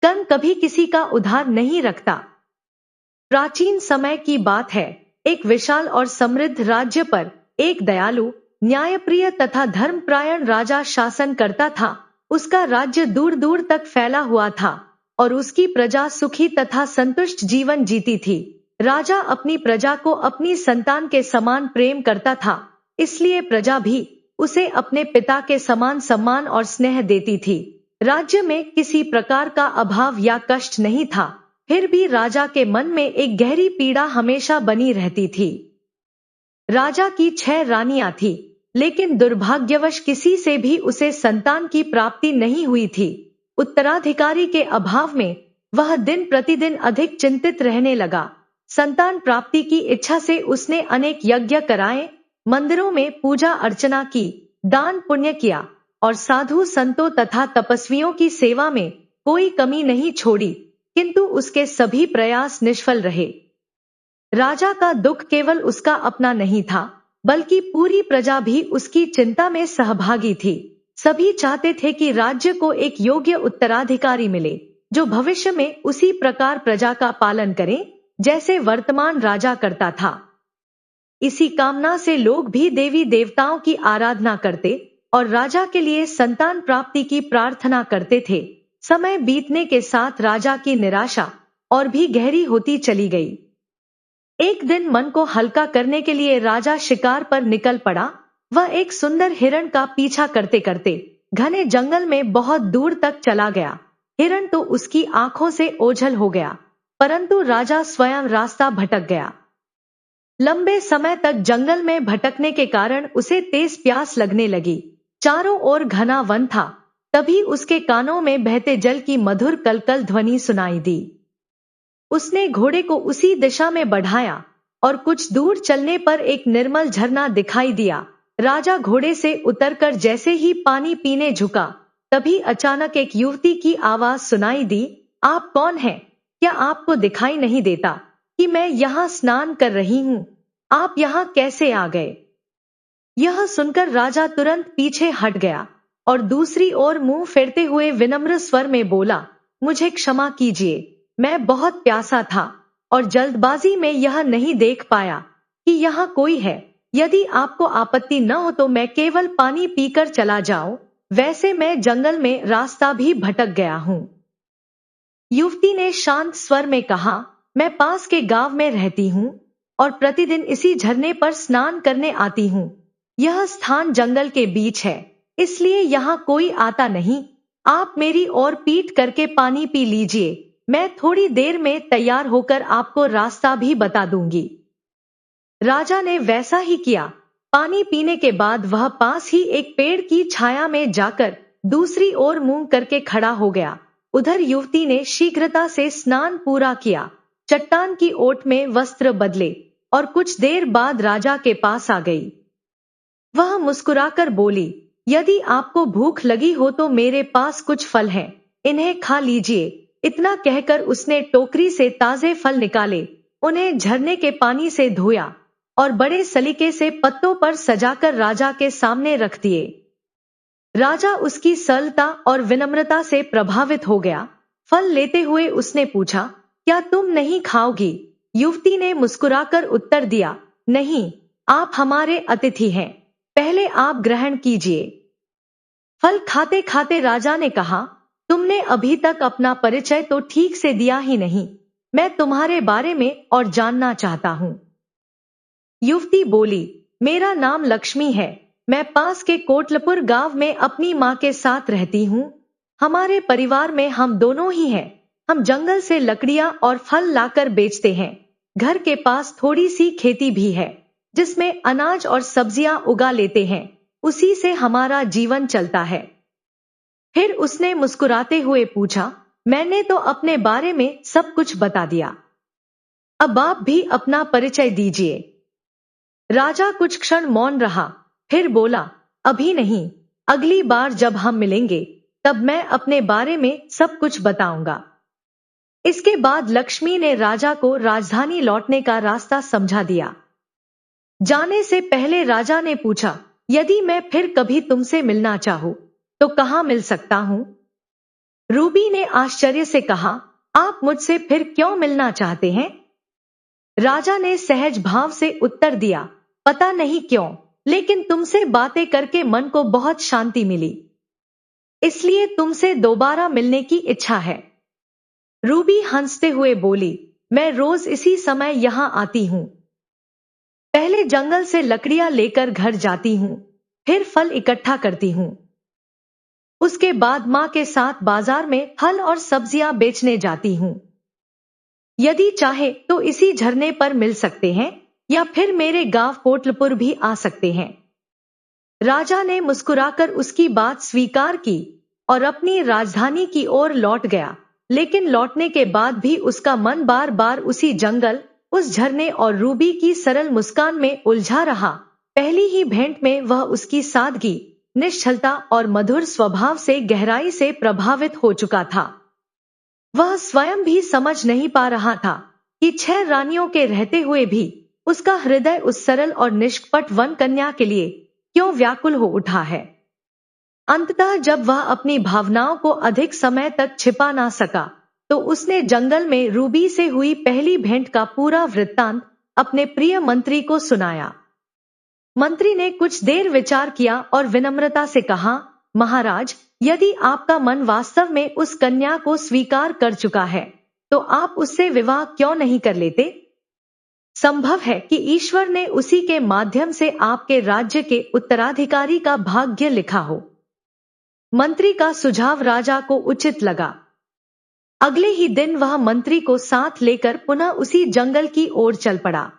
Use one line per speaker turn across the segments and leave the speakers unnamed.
कर्ण कभी किसी का उधार नहीं रखता। प्राचीन समय की बात है, एक विशाल और समृद्ध राज्य पर एक दयालु, न्यायप्रिय तथा धर्मपरायण राजा शासन करता था। उसका राज्य दूर दूर तक फैला हुआ था और उसकी प्रजा सुखी तथा संतुष्ट जीवन जीती थी। राजा अपनी प्रजा को अपनी संतान के समान प्रेम करता था, इसलिए प्रजा भी उसे अपने पिता के समान सम्मान और स्नेह देती थी। राज्य में किसी प्रकार का अभाव या कष्ट नहीं था, फिर भी राजा के मन में एक गहरी पीड़ा हमेशा बनी रहती थी। राजा की 6 रानियां थी, लेकिन दुर्भाग्यवश किसी से भी उसे संतान की प्राप्ति नहीं हुई थी। उत्तराधिकारी के अभाव में वह दिन प्रतिदिन अधिक चिंतित रहने लगा। संतान प्राप्ति की इच्छा से उसने अनेक यज्ञ कराए, मंदिरों में पूजा अर्चना की, दान पुण्य किया और साधु संतों तथा तपस्वियों की सेवा में कोई कमी नहीं छोड़ी, किंतु उसके सभी प्रयास निष्फल रहे। राजा का दुख केवल उसका अपना नहीं था, बल्कि पूरी प्रजा भी उसकी चिंता में सहभागी थी। सभी चाहते थे कि राज्य को एक योग्य उत्तराधिकारी मिले, जो भविष्य में उसी प्रकार प्रजा का पालन करे जैसे वर्तमान राजा करता था। इसी कामना से लोग भी देवी देवताओं की आराधना करते और राजा के लिए संतान प्राप्ति की प्रार्थना करते थे। समय बीतने के साथ राजा की निराशा और भी गहरी होती चली गई। एक दिन मन को हल्का करने के लिए राजा शिकार पर निकल पड़ा। वह एक सुंदर हिरण का पीछा करते करते घने जंगल में बहुत दूर तक चला गया। हिरण तो उसकी आंखों से ओझल हो गया, परंतु राजा स्वयं रास्ता भटक गया। लंबे समय तक जंगल में भटकने के कारण उसे तेज प्यास लगने लगी। चारों ओर घना वन था। तभी उसके कानों में बहते जल की मधुर कलकल ध्वनि सुनाई दी। उसने घोड़े को उसी दिशा में बढ़ाया और कुछ दूर चलने पर एक निर्मल झरना दिखाई दिया। राजा घोड़े से उतरकर जैसे ही पानी पीने झुका, तभी अचानक एक युवती की आवाज सुनाई दी, आप कौन हैं? क्या आपको दिखाई नहीं देता कि मैं यहाँ स्नान कर रही हूँ? आप यहाँ कैसे आ गए? यह सुनकर राजा तुरंत पीछे हट गया और दूसरी ओर मुंह फेरते हुए विनम्र स्वर में बोला, मुझे क्षमा कीजिए, मैं बहुत प्यासा था और जल्दबाजी में यह नहीं देख पाया कि यहाँ कोई है। यदि आपको आपत्ति न हो तो मैं केवल पानी पीकर चला जाऊं, वैसे मैं जंगल में रास्ता भी भटक गया हूँ। युवती ने शांत स्वर में कहा, मैं पास के गांव में रहती हूँ और प्रतिदिन इसी झरने पर स्नान करने आती हूँ। यह स्थान जंगल के बीच है, इसलिए यहाँ कोई आता नहीं। आप मेरी ओर पीठ करके पानी पी लीजिए, मैं थोड़ी देर में तैयार होकर आपको रास्ता भी बता दूंगी। राजा ने वैसा ही किया। पानी पीने के बाद वह पास ही एक पेड़ की छाया में जाकर दूसरी ओर मुंह करके खड़ा हो गया। उधर युवती ने शीघ्रता से स्नान पूरा किया, चट्टान की ओट में वस्त्र बदले और कुछ देर बाद राजा के पास आ गई। वह मुस्कुराकर बोली, यदि आपको भूख लगी हो तो मेरे पास कुछ फल हैं, इन्हें खा लीजिए। इतना कहकर उसने टोकरी से ताजे फल निकाले, उन्हें झरने के पानी से धोया और बड़े सलीके से पत्तों पर सजाकर राजा के सामने रख दिए। राजा उसकी सरलता और विनम्रता से प्रभावित हो गया। फल लेते हुए उसने पूछा, क्या तुम नहीं खाओगी? युवती ने मुस्कुराकर उत्तर दिया, नहीं, आप हमारे अतिथि हैं, पहले आप ग्रहण कीजिए। फल खाते खाते राजा ने कहा, तुमने अभी तक अपना परिचय तो ठीक से दिया ही नहीं, मैं तुम्हारे बारे में और जानना चाहता हूँ। युवती बोली, मेरा नाम लक्ष्मी है, मैं पास के कोटलपुर गांव में अपनी माँ के साथ रहती हूँ। हमारे परिवार में हम दोनों ही हैं। हम जंगल से लकड़ियाँ और फल लाकर बेचते हैं। घर के पास थोड़ी सी खेती भी है, जिसमें अनाज और सब्जियां उगा लेते हैं, उसी से हमारा जीवन चलता है। फिर उसने मुस्कुराते हुए पूछा, मैंने तो अपने बारे में सब कुछ बता दिया, अब आप भी अपना परिचय दीजिए। राजा कुछ क्षण मौन रहा, फिर बोला, अभी नहीं, अगली बार जब हम मिलेंगे तब मैं अपने बारे में सब कुछ बताऊंगा। इसके बाद लक्ष्मी ने राजा को राजधानी लौटने का रास्ता समझा दिया। जाने से पहले राजा ने पूछा, यदि मैं फिर कभी तुमसे मिलना चाहूं तो कहाँ मिल सकता हूँ? रूबी ने आश्चर्य से कहा, आप मुझसे फिर क्यों मिलना चाहते हैं? राजा ने सहज भाव से उत्तर दिया, पता नहीं क्यों, लेकिन तुमसे बातें करके मन को बहुत शांति मिली, इसलिए तुमसे दोबारा मिलने की इच्छा है। रूबी हंसते हुए बोली, मैं रोज इसी समय यहाँ आती हूँ। पहले जंगल से लकड़ियां लेकर घर जाती हूँ, फिर फल इकट्ठा करती हूँ। उसके बाद माँ के साथ बाजार में फल और सब्जियां बेचने जाती हूँ। यदि चाहे तो इसी झरने पर मिल सकते हैं या फिर मेरे गांव कोटलपुर भी आ सकते हैं। राजा ने मुस्कुराकर उसकी बात स्वीकार की और अपनी राजधानी की ओर लौट गया, लेकिन लौटने के बाद भी उसका मन बार बार उसी जंगल, उस झरने और रूबी की सरल मुस्कान में उलझा रहा। पहली ही भेंट में वह उसकी सादगी, निश्चलता और मधुर स्वभाव से गहराई से प्रभावित हो चुका था। वह स्वयं भी समझ नहीं पा रहा था कि 6 रानियों के रहते हुए भी उसका हृदय उस सरल और निष्कपट वन कन्या के लिए क्यों व्याकुल हो उठा है। अंततः जब वह अपनी भावनाओं को अधिक समय तक छिपा ना सका, तो उसने जंगल में रूबी से हुई पहली भेंट का पूरा वृत्तांत अपने प्रिय मंत्री को सुनाया। मंत्री ने कुछ देर विचार किया और विनम्रता से कहा, महाराज, यदि आपका मन वास्तव में उस कन्या को स्वीकार कर चुका है, तो आप उससे विवाह क्यों नहीं कर लेते? संभव है कि ईश्वर ने उसी के माध्यम से आपके राज्य के उत्तराधिकारी का भाग्य लिखा हो। मंत्री का सुझाव राजा को उचित लगा। अगले ही दिन वह मंत्री को साथ लेकर पुनः उसी जंगल की ओर चल पड़ा।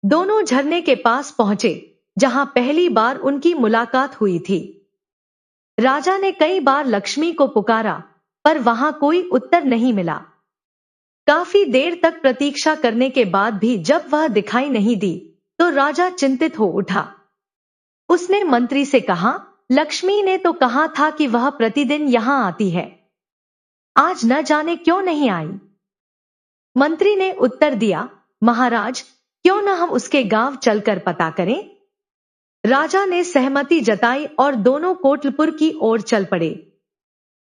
दोनों झरने के पास पहुंचे, जहां पहली बार उनकी मुलाकात हुई थी। राजा ने कई बार लक्ष्मी को पुकारा, पर वहां कोई उत्तर नहीं मिला। काफी देर तक प्रतीक्षा करने के बाद भी जब वह दिखाई नहीं दी, तो राजा चिंतित हो उठा। उसने मंत्री से कहा, लक्ष्मी ने तो कहा था कि वह प्रतिदिन यहां आती है, आज न जाने क्यों नहीं आई। मंत्री ने उत्तर दिया, महाराज, क्यों न हम उसके गांव चलकर पता करें? राजा ने सहमति जताई और दोनों कोटलपुर की ओर चल पड़े।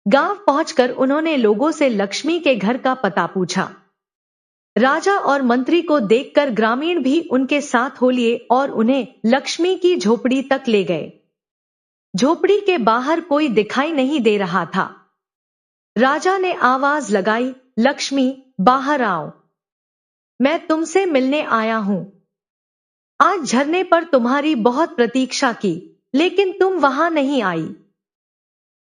गांव पहुंचकर उन्होंने लोगों से लक्ष्मी के घर का पता पूछा। राजा और मंत्री को देखकर ग्रामीण भी उनके साथ हो लिए और उन्हें लक्ष्मी की झोपड़ी तक ले गए। झोपड़ी के बाहर कोई दिखाई नहीं दे रहा था। राजा ने आवाज लगाई, लक्ष्मी, बाहर आओ, मैं तुमसे मिलने आया हूं। आज झरने पर तुम्हारी बहुत प्रतीक्षा की, लेकिन तुम वहां नहीं आई।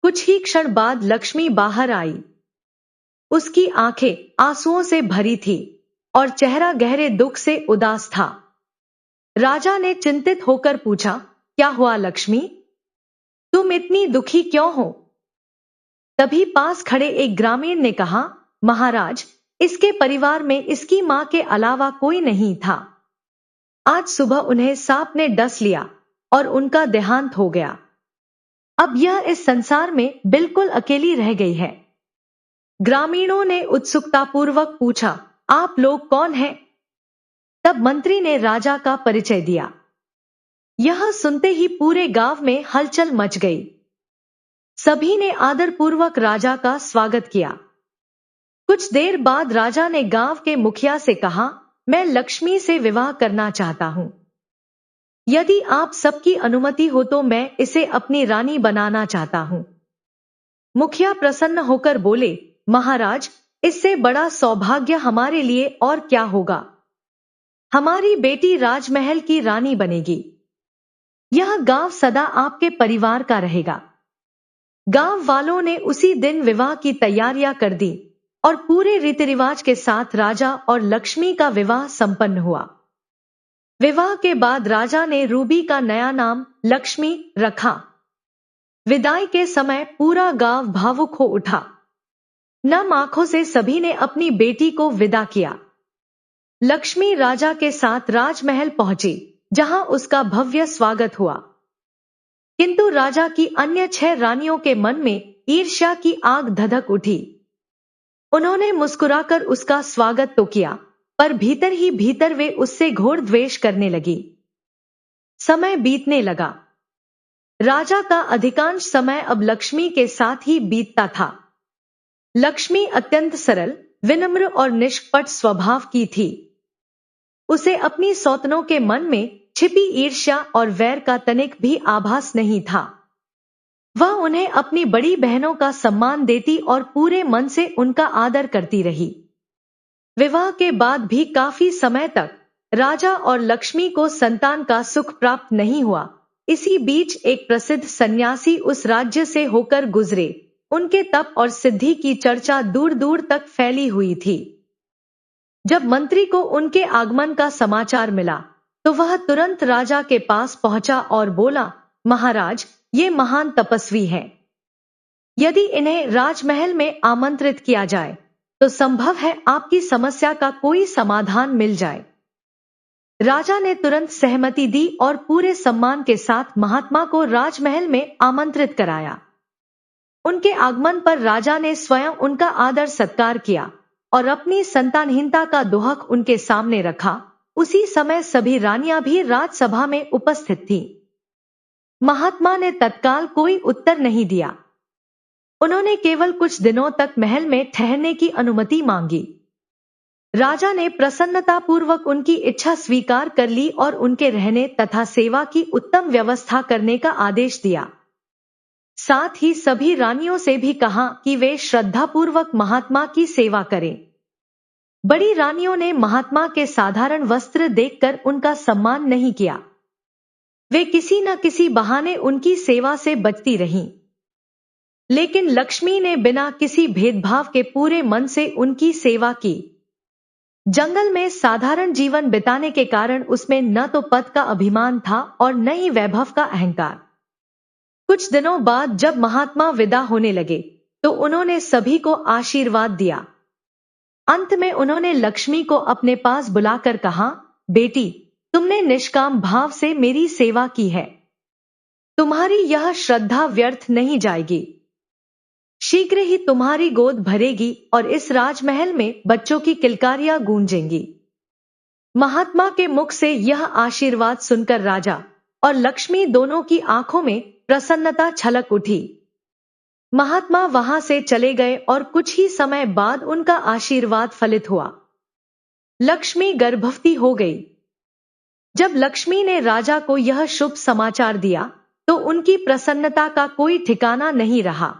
कुछ ही क्षण बाद लक्ष्मी बाहर आई। उसकी आंखें आंसुओं से भरी थी और चेहरा गहरे दुख से उदास था। राजा ने चिंतित होकर पूछा, क्या हुआ लक्ष्मी? तुम इतनी दुखी क्यों हो? तभी पास खड़े एक ग्रामीण ने कहा, महाराज, इसके परिवार में इसकी मां के अलावा कोई नहीं था। आज सुबह उन्हें सांप ने डस लिया और उनका देहांत हो गया। अब यह इस संसार में बिल्कुल अकेली रह गई है। ग्रामीणों ने उत्सुकतापूर्वक पूछा, आप लोग कौन हैं? तब मंत्री ने राजा का परिचय दिया। यह सुनते ही पूरे गांव में हलचल मच गई। सभी ने आदरपूर्वक राजा का स्वागत किया। कुछ देर बाद राजा ने गांव के मुखिया से कहा, मैं लक्ष्मी से विवाह करना चाहता हूं। यदि आप सबकी अनुमति हो तो मैं इसे अपनी रानी बनाना चाहता हूं। मुखिया प्रसन्न होकर बोले, महाराज, इससे बड़ा सौभाग्य हमारे लिए और क्या होगा। हमारी बेटी राजमहल की रानी बनेगी। यह गांव सदा आपके परिवार का रहेगा। गांव वालों ने उसी दिन विवाह की तैयारियां कर दी और पूरे रीति रिवाज के साथ राजा और लक्ष्मी का विवाह संपन्न हुआ। विवाह के बाद राजा ने रूबी का नया नाम लक्ष्मी रखा। विदाई के समय पूरा गांव भावुक हो उठा। नम आंखों से सभी ने अपनी बेटी को विदा किया। लक्ष्मी राजा के साथ राजमहल पहुंची, जहां उसका भव्य स्वागत हुआ। किंतु राजा की अन्य 6 रानियों के मन में ईर्ष्या की आग धधक उठी। उन्होंने मुस्कुराकर उसका स्वागत तो किया, पर भीतर ही भीतर वे उससे घोर द्वेष करने लगी। समय बीतने लगा। राजा का अधिकांश समय अब लक्ष्मी के साथ ही बीतता था। लक्ष्मी अत्यंत सरल, विनम्र और निष्कपट स्वभाव की थी। उसे अपनी सौतनों के मन में छिपी ईर्ष्या और वैर का तनिक भी आभास नहीं था। वह उन्हें अपनी बड़ी बहनों का सम्मान देती और पूरे मन से उनका आदर करती रही। विवाह के बाद भी काफी समय तक राजा और लक्ष्मी को संतान का सुख प्राप्त नहीं हुआ। इसी बीच एक प्रसिद्ध सन्यासी उस राज्य से होकर गुजरे। उनके तप और सिद्धि की चर्चा दूर दूर तक फैली हुई थी। जब मंत्री को उनके आगमन का समाचार मिला तो वह तुरंत राजा के पास पहुंचा और बोला, महाराज, ये महान तपस्वी हैं। यदि इन्हें राजमहल में आमंत्रित किया जाए तो संभव है आपकी समस्या का कोई समाधान मिल जाए। राजा ने तुरंत सहमति दी और पूरे सम्मान के साथ महात्मा को राजमहल में आमंत्रित कराया। उनके आगमन पर राजा ने स्वयं उनका आदर सत्कार किया और अपनी संतानहीनता का दोहक उनके सामने रखा। उसी समय सभी रानियां भी राजसभा में उपस्थित थीं। महात्मा ने तत्काल कोई उत्तर नहीं दिया। उन्होंने केवल कुछ दिनों तक महल में ठहरने की अनुमति मांगी। राजा ने प्रसन्नतापूर्वक उनकी इच्छा स्वीकार कर ली और उनके रहने तथा सेवा की उत्तम व्यवस्था करने का आदेश दिया। साथ ही सभी रानियों से भी कहा कि वे श्रद्धापूर्वक महात्मा की सेवा करें। बड़ी रानियों ने महात्मा के साधारण वस्त्र देखकर उनका सम्मान नहीं किया। वे किसी न किसी बहाने उनकी सेवा से बचती रहीं। लेकिन लक्ष्मी ने बिना किसी भेदभाव के पूरे मन से उनकी सेवा की। जंगल में साधारण जीवन बिताने के कारण उसमें न तो पद का अभिमान था और न ही वैभव का अहंकार। कुछ दिनों बाद जब महात्मा विदा होने लगे तो उन्होंने सभी को आशीर्वाद दिया। अंत में उन्होंने लक्ष्मी को अपने पास बुलाकर कहा, बेटी, तुमने निष्काम भाव से मेरी सेवा की है। तुम्हारी यह श्रद्धा व्यर्थ नहीं जाएगी। शीघ्र ही तुम्हारी गोद भरेगी और इस राजमहल में बच्चों की किलकारियां गूंजेंगी। महात्मा के मुख से यह आशीर्वाद सुनकर राजा और लक्ष्मी दोनों की आंखों में प्रसन्नता छलक उठी। महात्मा वहां से चले गए और कुछ ही समय बाद उनका आशीर्वाद फलित हुआ। लक्ष्मी गर्भवती हो गई। जब लक्ष्मी ने राजा को यह शुभ समाचार दिया तो उनकी प्रसन्नता का कोई ठिकाना नहीं रहा।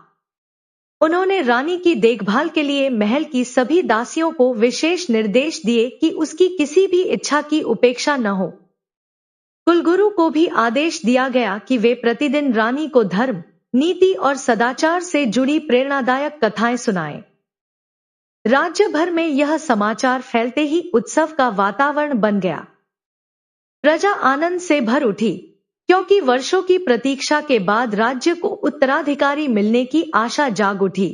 उन्होंने रानी की देखभाल के लिए महल की सभी दासियों को विशेष निर्देश दिए कि उसकी किसी भी इच्छा की उपेक्षा न हो। कुलगुरु को भी आदेश दिया गया कि वे प्रतिदिन रानी को धर्म, नीति और सदाचार से जुड़ी प्रेरणादायक कथाएं सुनाएं। राज्य भर में यह समाचार फैलते ही उत्सव का वातावरण बन गया। प्रजा आनंद से भर उठी क्योंकि वर्षों की प्रतीक्षा के बाद राज्य को उत्तराधिकारी मिलने की आशा जाग उठी।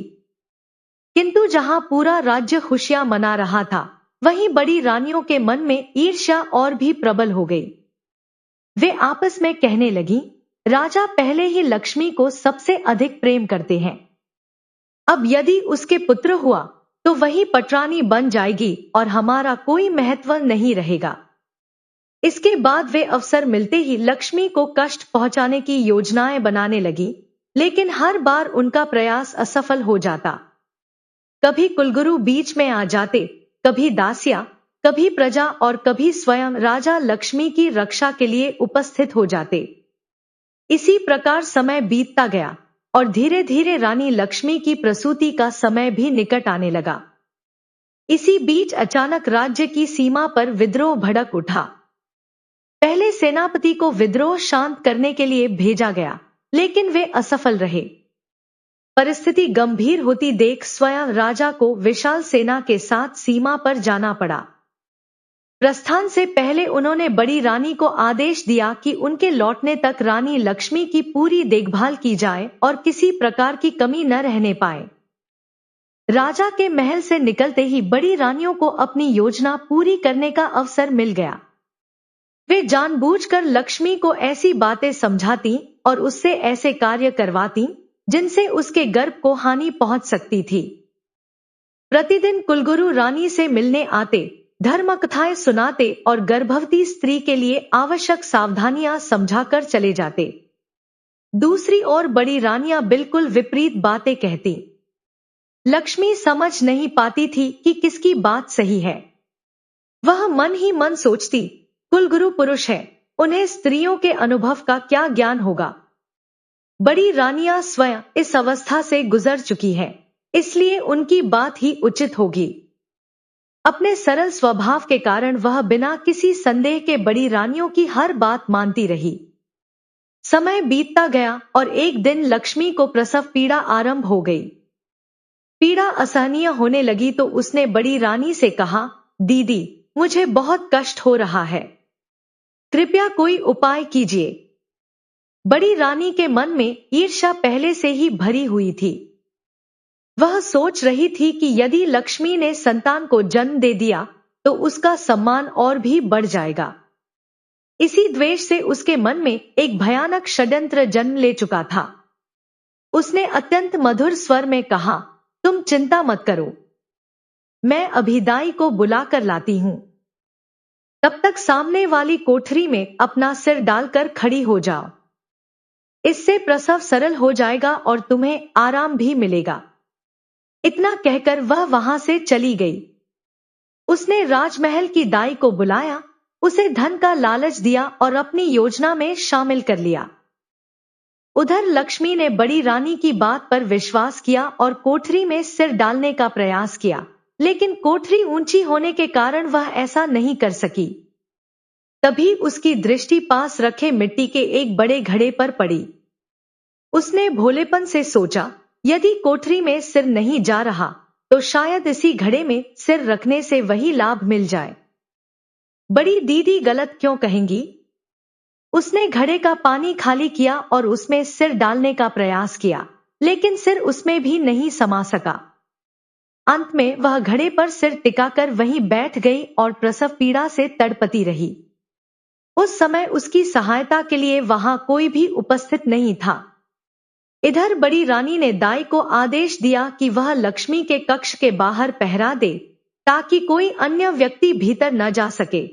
किंतु जहां पूरा राज्य खुशियां मना रहा था, वहीं बड़ी रानियों के मन में ईर्ष्या और भी प्रबल हो गई। वे आपस में कहने लगी, राजा पहले ही लक्ष्मी को सबसे अधिक प्रेम करते हैं। अब यदि उसके पुत्र हुआ तो वही पटरानी बन जाएगी और हमारा कोई महत्व नहीं रहेगा। इसके बाद वे अवसर मिलते ही लक्ष्मी को कष्ट पहुंचाने की योजनाएं बनाने लगी, लेकिन हर बार उनका प्रयास असफल हो जाता। कभी कुलगुरु बीच में आ जाते, कभी दासियां, कभी प्रजा और कभी स्वयं राजा लक्ष्मी की रक्षा के लिए उपस्थित हो जाते। इसी प्रकार समय बीतता गया और धीरे धीरे रानी लक्ष्मी की प्रसूति का समय भी निकट आने लगा। इसी बीच अचानक राज्य की सीमा पर विद्रोह भड़क उठा। पहले सेनापति को विद्रोह शांत करने के लिए भेजा गया, लेकिन वे असफल रहे। परिस्थिति गंभीर होती देख स्वयं राजा को विशाल सेना के साथ सीमा पर जाना पड़ा। प्रस्थान से पहले उन्होंने बड़ी रानी को आदेश दिया कि उनके लौटने तक रानी लक्ष्मी की पूरी देखभाल की जाए और किसी प्रकार की कमी न रहने पाए। राजा के महल से निकलते ही बड़ी रानियों को अपनी योजना पूरी करने का अवसर मिल गया। वे जानबूझकर लक्ष्मी को ऐसी बातें समझाती और उससे ऐसे कार्य करवाती जिनसे उसके गर्भ को हानि पहुंच सकती थी। प्रतिदिन कुलगुरु रानी से मिलने आते, धर्म कथाएं सुनाते और गर्भवती स्त्री के लिए आवश्यक सावधानियां समझाकर चले जाते। दूसरी ओर बड़ी रानियां बिल्कुल विपरीत बातें कहती। लक्ष्मी समझ नहीं पाती थी कि किसकी बात सही है। वह मन ही मन सोचती, कुलगुरु पुरुष है, उन्हें स्त्रियों के अनुभव का क्या ज्ञान होगा। बड़ी रानियां स्वयं इस अवस्था से गुजर चुकी है, इसलिए उनकी बात ही उचित होगी। अपने सरल स्वभाव के कारण वह बिना किसी संदेह के बड़ी रानियों की हर बात मानती रही। समय बीतता गया और एक दिन लक्ष्मी को प्रसव पीड़ा आरंभ हो गई। पीड़ा असहनीय होने लगी तो उसने बड़ी रानी से कहा, दीदी, मुझे बहुत कष्ट हो रहा है, कृपया कोई उपाय कीजिए। बड़ी रानी के मन में ईर्ष्या पहले से ही भरी हुई थी। वह सोच रही थी कि यदि लक्ष्मी ने संतान को जन्म दे दिया तो उसका सम्मान और भी बढ़ जाएगा। इसी द्वेष से उसके मन में एक भयानक षड्यंत्र जन्म ले चुका था। उसने अत्यंत मधुर स्वर में कहा, तुम चिंता मत करो, मैं अभी दाई को बुलाकर लाती हूं। तब तक सामने वाली कोठरी में अपना सिर डालकर खड़ी हो जाओ। इससे प्रसव सरल हो जाएगा और तुम्हें आराम भी मिलेगा। इतना कहकर वह वहां से चली गई। उसने राजमहल की दाई को बुलाया, उसे धन का लालच दिया और अपनी योजना में शामिल कर लिया। उधर लक्ष्मी ने बड़ी रानी की बात पर विश्वास किया और कोठरी में सिर डालने का प्रयास किया, लेकिन कोठरी ऊंची होने के कारण वह ऐसा नहीं कर सकी। तभी उसकी दृष्टि पास रखे मिट्टी के एक बड़े घड़े पर पड़ी। उसने भोलेपन से सोचा, यदि कोठरी में सिर नहीं जा रहा तो शायद इसी घड़े में सिर रखने से वही लाभ मिल जाए। बड़ी दीदी गलत क्यों कहेंगी? उसने घड़े का पानी खाली किया और उसमें सिर डालने का प्रयास किया, लेकिन सिर उसमें भी नहीं समा सका। अंत में वह घड़े पर सिर टिकाकर वहीं बैठ गई और प्रसव पीड़ा से तड़पती रही। उस समय उसकी सहायता के लिए वहां कोई भी उपस्थित नहीं था। इधर बड़ी रानी ने दाई को आदेश दिया कि वह लक्ष्मी के कक्ष के बाहर पहरा दे, ताकि कोई अन्य व्यक्ति भीतर न जा सके।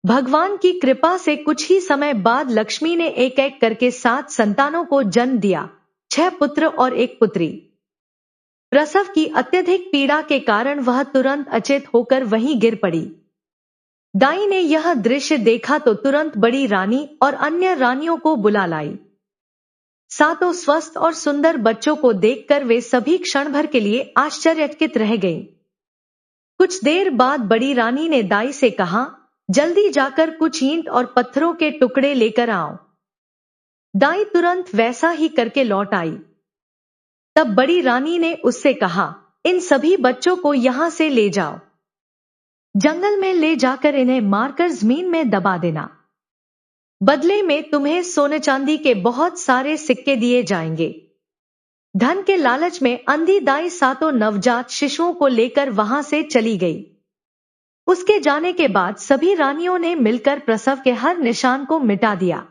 भगवान की कृपा से कुछ ही समय बाद लक्ष्मी ने एक एक करके 7 संतानों को जन्म दिया, 6 पुत्र और 1 पुत्री। प्रसव की अत्यधिक पीड़ा के कारण वह तुरंत अचेत होकर वहीं गिर पड़ी। दाई ने यह दृश्य देखा तो तुरंत बड़ी रानी और अन्य रानियों को बुला लाई। सातों स्वस्थ और सुंदर बच्चों को देखकर वे सभी क्षण भर के लिए आश्चर्यचकित रह गईं। कुछ देर बाद बड़ी रानी ने दाई से कहा, जल्दी जाकर कुछ ईंट और पत्थरों के टुकड़े लेकर आओ। दाई तुरंत वैसा ही करके लौट आई। तब बड़ी रानी ने उससे कहा, इन सभी बच्चों को यहां से ले जाओ। जंगल में ले जाकर इन्हें मारकर जमीन में दबा देना। बदले में तुम्हें सोने चांदी के बहुत सारे सिक्के दिए जाएंगे। धन के लालच में अंधी दाई सातों नवजात शिशुओं को लेकर वहां से चली गई। उसके जाने के बाद सभी रानियों ने मिलकर प्रसव के हर निशान को मिटा दिया।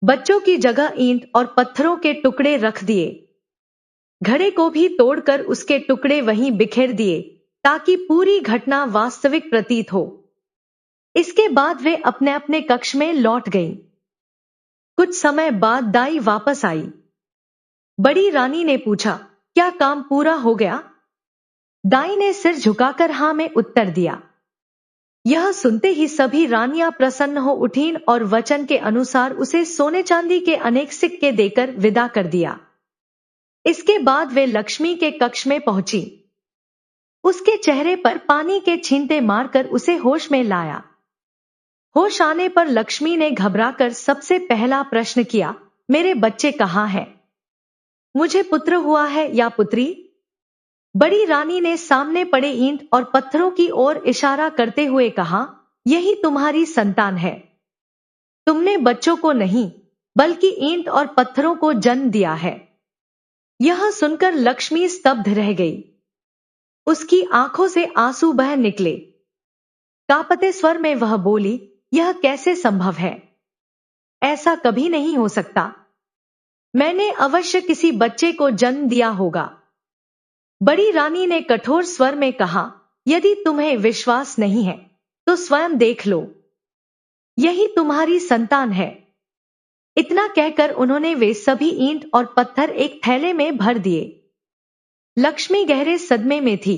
बच्चों की जगह ईंट और पत्थरों के टुकड़े रख दिए। घड़े को भी तोड़कर उसके टुकड़े वहीं बिखेर दिए, ताकि पूरी घटना वास्तविक प्रतीत हो। इसके बाद वे अपने अपने कक्ष में लौट गईं। कुछ समय बाद दाई वापस आई। बड़ी रानी ने पूछा, क्या काम पूरा हो गया? दाई ने सिर झुकाकर हाँ में उत्तर दिया। यह सुनते ही सभी रानियां प्रसन्न हो उठीं और वचन के अनुसार उसे सोने चांदी के अनेक सिक्के देकर विदा कर दिया। इसके बाद वे लक्ष्मी के कक्ष में पहुंची। उसके चेहरे पर पानी के छींटे मारकर उसे होश में लाया। होश आने पर लक्ष्मी ने घबराकर सबसे पहला प्रश्न किया, मेरे बच्चे कहाँ हैं? मुझे पुत्र हुआ है या पुत्री? बड़ी रानी ने सामने पड़े ईंट और पत्थरों की ओर इशारा करते हुए कहा, यही तुम्हारी संतान है। तुमने बच्चों को नहीं, बल्कि ईंट और पत्थरों को जन्म दिया है। यह सुनकर लक्ष्मी स्तब्ध रह गई। उसकी आंखों से आंसू बह निकले। कांपते स्वर में वह बोली, यह कैसे संभव है? ऐसा कभी नहीं हो सकता। मैंने अवश्य किसी बच्चे को जन्म दिया होगा। बड़ी रानी ने कठोर स्वर में कहा, यदि तुम्हें विश्वास नहीं है तो स्वयं देख लो, यही तुम्हारी संतान है। इतना कहकर उन्होंने वे सभी ईंट और पत्थर एक थैले में भर दिए। लक्ष्मी गहरे सदमे में थी।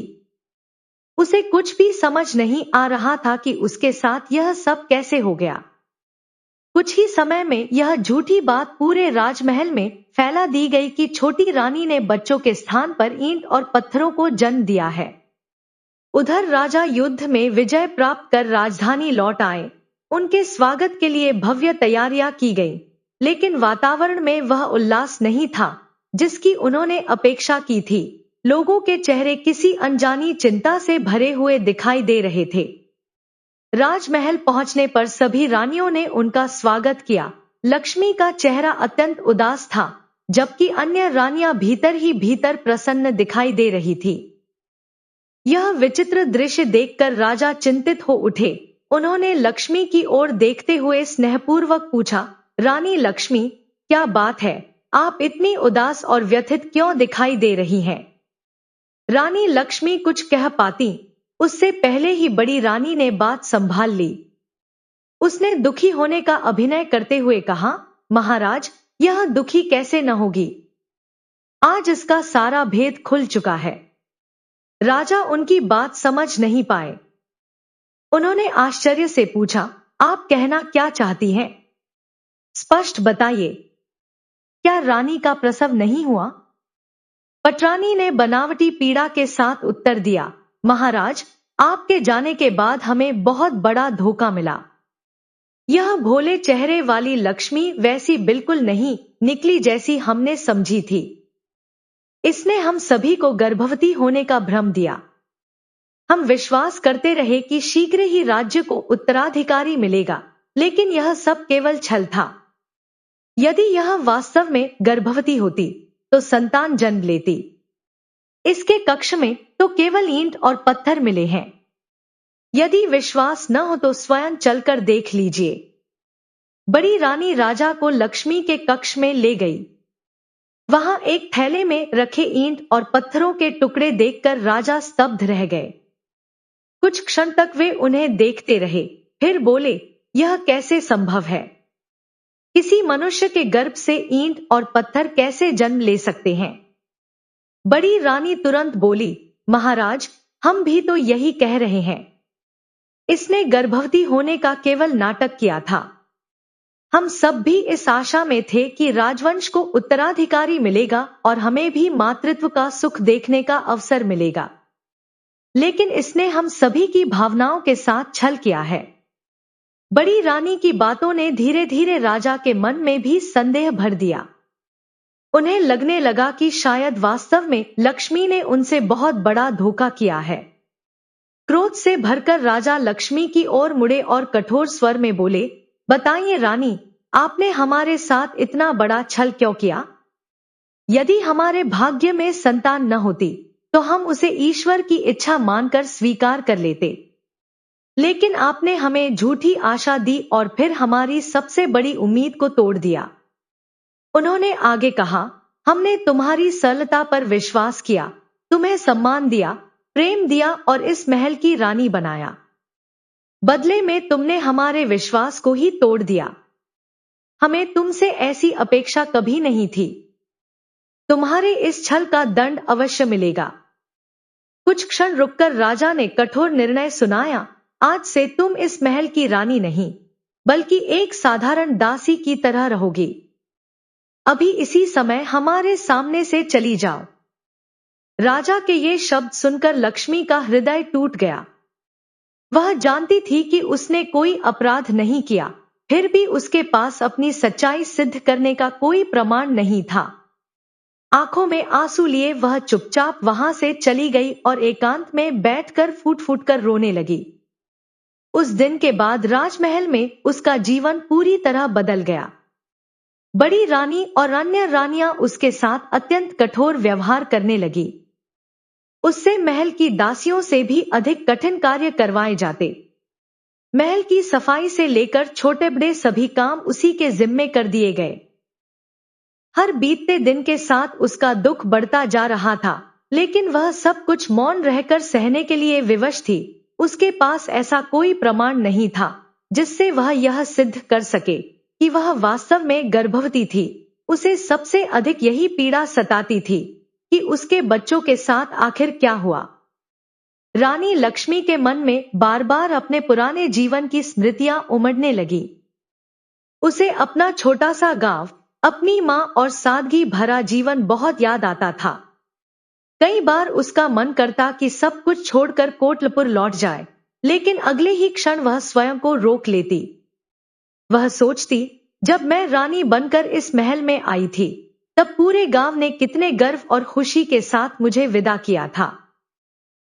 उसे कुछ भी समझ नहीं आ रहा था कि उसके साथ यह सब कैसे हो गया। कुछ ही समय में यह झूठी बात पूरे राजमहल में फैला दी गई कि छोटी रानी ने बच्चों के स्थान पर ईंट और पत्थरों को जन्म दिया है। उधर राजा युद्ध में विजय प्राप्त कर राजधानी लौट आए। उनके स्वागत के लिए भव्य तैयारियां की गईं, लेकिन वातावरण में वह उल्लास नहीं था जिसकी उन्होंने अपेक्षा की थी। लोगों के चेहरे किसी अनजानी चिंता से भरे हुए दिखाई दे रहे थे। राजमहल पहुंचने पर सभी रानियों ने उनका स्वागत किया। लक्ष्मी का चेहरा अत्यंत उदास था, जबकि अन्य रानियां भीतर ही भीतर प्रसन्न दिखाई दे रही थी। यह विचित्र दृश्य देखकर राजा चिंतित हो उठे। उन्होंने लक्ष्मी की ओर देखते हुए स्नेहपूर्वक पूछा, रानी लक्ष्मी, क्या बात है? आप इतनी उदास और व्यथित क्यों दिखाई दे रही हैं? रानी लक्ष्मी कुछ कह पाती, उससे पहले ही बड़ी रानी ने बात संभाल ली। उसने दुखी होने का अभिनय करते हुए कहा, महाराज, यह दुखी कैसे न होगी? आज इसका सारा भेद खुल चुका है। राजा उनकी बात समझ नहीं पाए। उन्होंने आश्चर्य से पूछा, आप कहना क्या चाहती हैं? स्पष्ट बताइए, क्या रानी का प्रसव नहीं हुआ? पटरानी ने बनावटी पीड़ा के साथ उत्तर दिया, महाराज, आपके जाने के बाद हमें बहुत बड़ा धोखा मिला। यह भोले चेहरे वाली लक्ष्मी वैसी बिल्कुल नहीं निकली जैसी हमने समझी थी। इसने हम सभी को गर्भवती होने का भ्रम दिया। हम विश्वास करते रहे कि शीघ्र ही राज्य को उत्तराधिकारी मिलेगा, लेकिन यह सब केवल छल था। यदि यह वास्तव में गर्भवती होती तो संतान जन्म लेती। इसके कक्ष में तो केवल ईंट और पत्थर मिले हैं। यदि विश्वास न हो तो स्वयं चलकर देख लीजिए। बड़ी रानी राजा को लक्ष्मी के कक्ष में ले गई। वहां एक थैले में रखे ईंट और पत्थरों के टुकड़े देखकर राजा स्तब्ध रह गए। कुछ क्षण तक वे उन्हें देखते रहे, फिर बोले, यह कैसे संभव है? किसी मनुष्य के गर्भ से ईंट और पत्थर कैसे जन्म ले सकते हैं? बड़ी रानी तुरंत बोली, महाराज, हम भी तो यही कह रहे हैं। इसने गर्भवती होने का केवल नाटक किया था। हम सब भी इस आशा में थे कि राजवंश को उत्तराधिकारी मिलेगा और हमें भी मातृत्व का सुख देखने का अवसर मिलेगा, लेकिन इसने हम सभी की भावनाओं के साथ छल किया है। बड़ी रानी की बातों ने धीरे धीरे राजा के मन में भी संदेह भर दिया। उन्हें लगने लगा कि शायद वास्तव में लक्ष्मी ने उनसे बहुत बड़ा धोखा किया है। क्रोध से भरकर राजा लक्ष्मी की ओर मुड़े और कठोर स्वर में बोले, बताइए रानी, आपने हमारे साथ इतना बड़ा छल क्यों किया? यदि हमारे भाग्य में संतान न होती तो हम उसे ईश्वर की इच्छा मानकर स्वीकार कर लेते, लेकिन आपने हमें झूठी आशा दी और फिर हमारी सबसे बड़ी उम्मीद को तोड़ दिया। उन्होंने आगे कहा, हमने तुम्हारी सरलता पर विश्वास किया, तुम्हें सम्मान दिया, प्रेम दिया और इस महल की रानी बनाया। बदले में तुमने हमारे विश्वास को ही तोड़ दिया। हमें तुमसे ऐसी अपेक्षा कभी नहीं थी। तुम्हारे इस छल का दंड अवश्य मिलेगा। कुछ क्षण रुककर राजा ने कठोर निर्णय सुनाया, आज से तुम इस महल की रानी नहीं, बल्कि एक साधारण दासी की तरह रहोगी। अभी इसी समय हमारे सामने से चली जाओ। राजा के ये शब्द सुनकर लक्ष्मी का हृदय टूट गया। वह जानती थी कि उसने कोई अपराध नहीं किया, फिर भी उसके पास अपनी सच्चाई सिद्ध करने का कोई प्रमाण नहीं था। आंखों में आंसू लिए वह चुपचाप वहां से चली गई और एकांत में बैठकर फूट फूट कर रोने लगी। उस दिन के बाद राजमहल में उसका जीवन पूरी तरह बदल गया। बड़ी रानी और अन्य रानियां उसके साथ अत्यंत कठोर व्यवहार करने लगी। उससे महल की दासियों से भी अधिक कठिन कार्य करवाए जाते। महल की सफाई से लेकर छोटे बड़े सभी काम उसी के जिम्मे कर दिए गए। हर बीतते दिन के साथ उसका दुख बढ़ता जा रहा था, लेकिन वह सब कुछ मौन रहकर सहने के लिए विवश थी। उसके पास ऐसा कोई प्रमाण नहीं था जिससे वह यह सिद्ध कर सके कि वह वास्तव में गर्भवती थी। उसे सबसे अधिक यही पीड़ा सताती थी। कि उसके बच्चों के साथ आखिर क्या हुआ। रानी लक्ष्मी के मन में बार बार अपने पुराने जीवन की स्मृतियां उमड़ने लगी। उसे अपना छोटा सा गांव, अपनी माँ और सादगी भरा जीवन बहुत याद आता था। कई बार उसका मन करता कि सब कुछ छोड़कर कोटलपुर लौट जाए, लेकिन अगले ही क्षण वह स्वयं को रोक लेती। वह सोचती, जब मैं रानी बनकर इस महल में आई थी, तब पूरे गांव ने कितने गर्व और खुशी के साथ मुझे विदा किया था।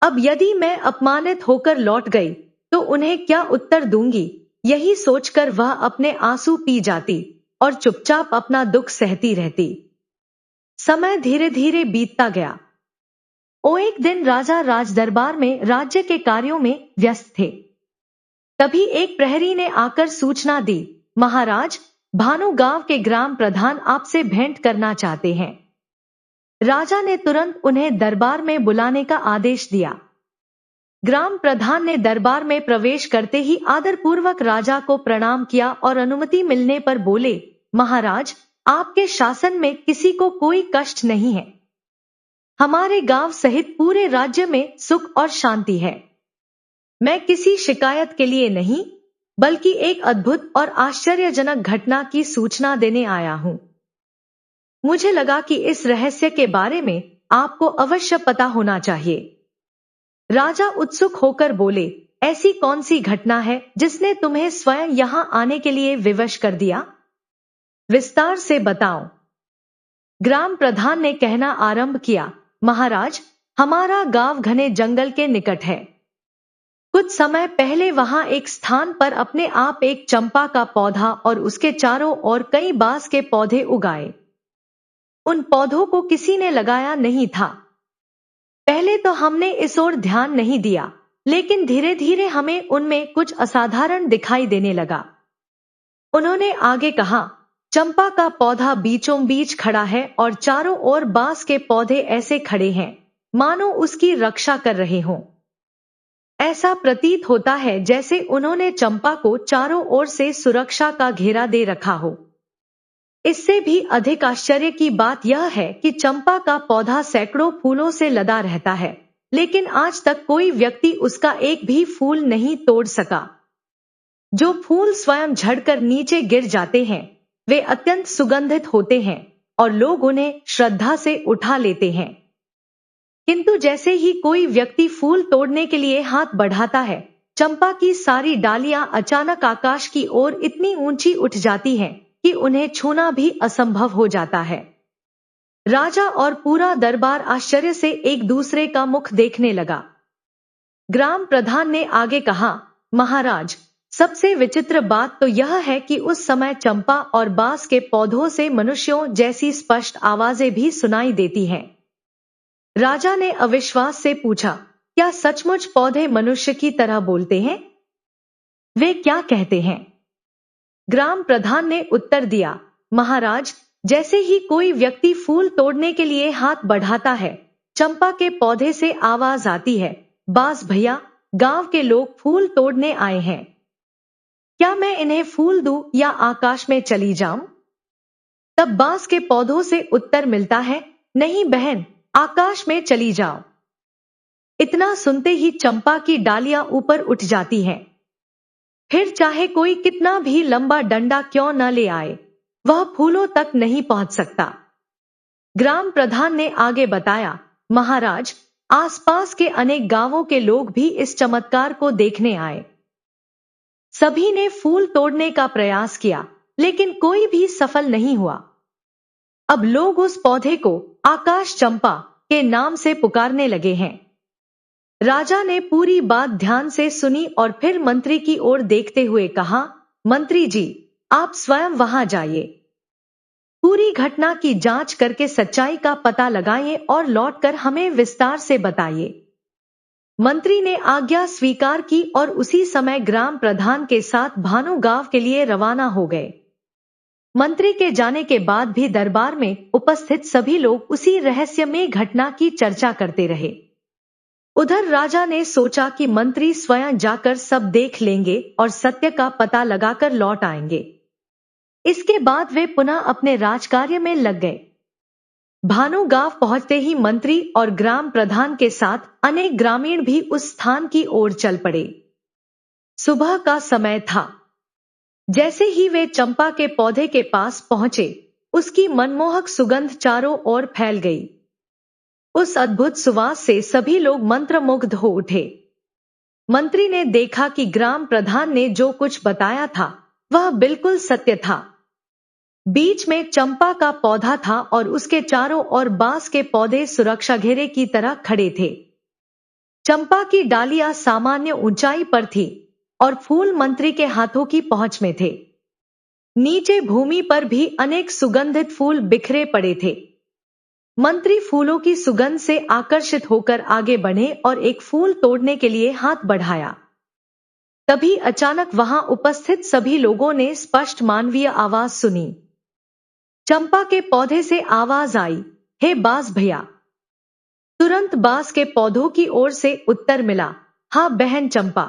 अब यदि मैं अपमानित होकर लौट गई, तो उन्हें क्या उत्तर दूंगी। यही सोचकर वह अपने आंसू पी जाती और चुपचाप अपना दुख सहती रहती। समय धीरे धीरे बीतता गया। एक दिन राजा राजदरबार में राज्य के कार्यों में व्यस्त थे। तभी एक प्रहरी ने आकर सूचना दी, महाराज, भानु गांव के ग्राम प्रधान आपसे भेंट करना चाहते हैं। राजा ने तुरंत उन्हें दरबार में बुलाने का आदेश दिया। ग्राम प्रधान ने दरबार में प्रवेश करते ही आदरपूर्वक राजा को प्रणाम किया और अनुमति मिलने पर बोले, महाराज, आपके शासन में किसी को कोई कष्ट नहीं है। हमारे गांव सहित पूरे राज्य में सुख और शांति है। मैं किसी शिकायत के लिए नहीं, बल्कि एक अद्भुत और आश्चर्यजनक घटना की सूचना देने आया हूं। मुझे लगा कि इस रहस्य के बारे में आपको अवश्य पता होना चाहिए। राजा उत्सुक होकर बोले, ऐसी कौन सी घटना है जिसने तुम्हें स्वयं यहां आने के लिए विवश कर दिया? विस्तार से बताओ। ग्राम प्रधान ने कहना आरंभ किया, महाराज, हमारा गांव घने जंगल के निकट है। कुछ समय पहले वहां एक स्थान पर अपने आप एक चंपा का पौधा और उसके चारों ओर कई बांस के पौधे उगाए। उन पौधों को किसी ने लगाया नहीं था। पहले तो हमने इस ओर ध्यान नहीं दिया, लेकिन धीरे धीरे हमें उनमें कुछ असाधारण दिखाई देने लगा। उन्होंने आगे कहा, चंपा का पौधा बीचों बीच खड़ा है और चारों ओर बांस के पौधे ऐसे खड़े हैं मानो उसकी रक्षा कर रहे हों। ऐसा प्रतीत होता है जैसे उन्होंने चंपा को चारों ओर से सुरक्षा का घेरा दे रखा हो। इससे भी अधिक आश्चर्य की बात यह है कि चंपा का पौधा सैकड़ों फूलों से लदा रहता है, लेकिन आज तक कोई व्यक्ति उसका एक भी फूल नहीं तोड़ सका। जो फूल स्वयं झड़कर नीचे गिर जाते हैं, वे अत्यंत सुगंधित होते हैं और लोग उन्हें श्रद्धा से उठा लेते हैं। किंतु जैसे ही कोई व्यक्ति फूल तोड़ने के लिए हाथ बढ़ाता है, चंपा की सारी डालियां अचानक आकाश की ओर इतनी ऊंची उठ जाती हैं कि उन्हें छूना भी असंभव हो जाता है। राजा और पूरा दरबार आश्चर्य से एक दूसरे का मुख देखने लगा। ग्राम प्रधान ने आगे कहा, महाराज, सबसे विचित्र बात तो यह है कि उस समय चंपा और बांस के पौधों से मनुष्यों जैसी स्पष्ट आवाजें भी सुनाई देती हैं। राजा ने अविश्वास से पूछा, क्या सचमुच पौधे मनुष्य की तरह बोलते हैं? वे क्या कहते हैं? ग्राम प्रधान ने उत्तर दिया, महाराज, जैसे ही कोई व्यक्ति फूल तोड़ने के लिए हाथ बढ़ाता है, चंपा के पौधे से आवाज आती है, बास भैया, गांव के लोग फूल तोड़ने आए हैं। क्या मैं इन्हें फूल दूं या आकाश में चली जाऊं? तब बांस के पौधों से उत्तर मिलता है, नहीं बहन, आकाश में चली जाओ। इतना सुनते ही चंपा की डालियां ऊपर उठ जाती हैं। फिर चाहे कोई कितना भी लंबा डंडा क्यों न ले आए, वह फूलों तक नहीं पहुंच सकता। ग्राम प्रधान ने आगे बताया, महाराज, आसपास के अनेक गांवों के लोग भी इस चमत्कार को देखने आए। सभी ने फूल तोड़ने का प्रयास किया, लेकिन कोई भी सफल नहीं हुआ। अब लोग उस पौधे को आकाश चंपा के नाम से पुकारने लगे हैं। राजा ने पूरी बात ध्यान से सुनी और फिर मंत्री की ओर देखते हुए कहा, मंत्री जी, आप स्वयं वहां जाइए। पूरी घटना की जांच करके सच्चाई का पता लगाइए और लौटकर हमें विस्तार से बताइए। मंत्री ने आज्ञा स्वीकार की और उसी समय ग्राम प्रधान के साथ भानु गांव के लिए रवाना हो गए। मंत्री के जाने के बाद भी दरबार में उपस्थित सभी लोग उसी रहस्यमय घटना की चर्चा करते रहे। उधर राजा ने सोचा कि मंत्री स्वयं जाकर सब देख लेंगे और सत्य का पता लगाकर लौट आएंगे। इसके बाद वे पुनः अपने राजकार्य में लग गए। भानु गांव पहुंचते ही मंत्री और ग्राम प्रधान के साथ अनेक ग्रामीण भी उस स्थान की ओर चल पड़े। सुबह का समय था। जैसे ही वे चंपा के पौधे के पास पहुंचे, उसकी मनमोहक सुगंध चारों ओर फैल गई। उस अद्भुत सुवास से सभी लोग मंत्रमुग्ध हो उठे। मंत्री ने देखा कि ग्राम प्रधान ने जो कुछ बताया था वह बिल्कुल सत्य था। बीच में चंपा का पौधा था और उसके चारों ओर बांस के पौधे सुरक्षा घेरे की तरह खड़े थे। चंपा की डालियां सामान्य ऊंचाई पर थी और फूल मंत्री के हाथों की पहुंच में थे। नीचे भूमि पर भी अनेक सुगंधित फूल बिखरे पड़े थे। मंत्री फूलों की सुगंध से आकर्षित होकर आगे बढ़े और एक फूल तोड़ने के लिए हाथ बढ़ाया। तभी अचानक वहां उपस्थित सभी लोगों ने स्पष्ट मानवीय आवाज सुनी। चंपा के पौधे से आवाज आई, हे बास भैया। तुरंत बांस के पौधों की ओर से उत्तर मिला, हाँ बहन चंपा।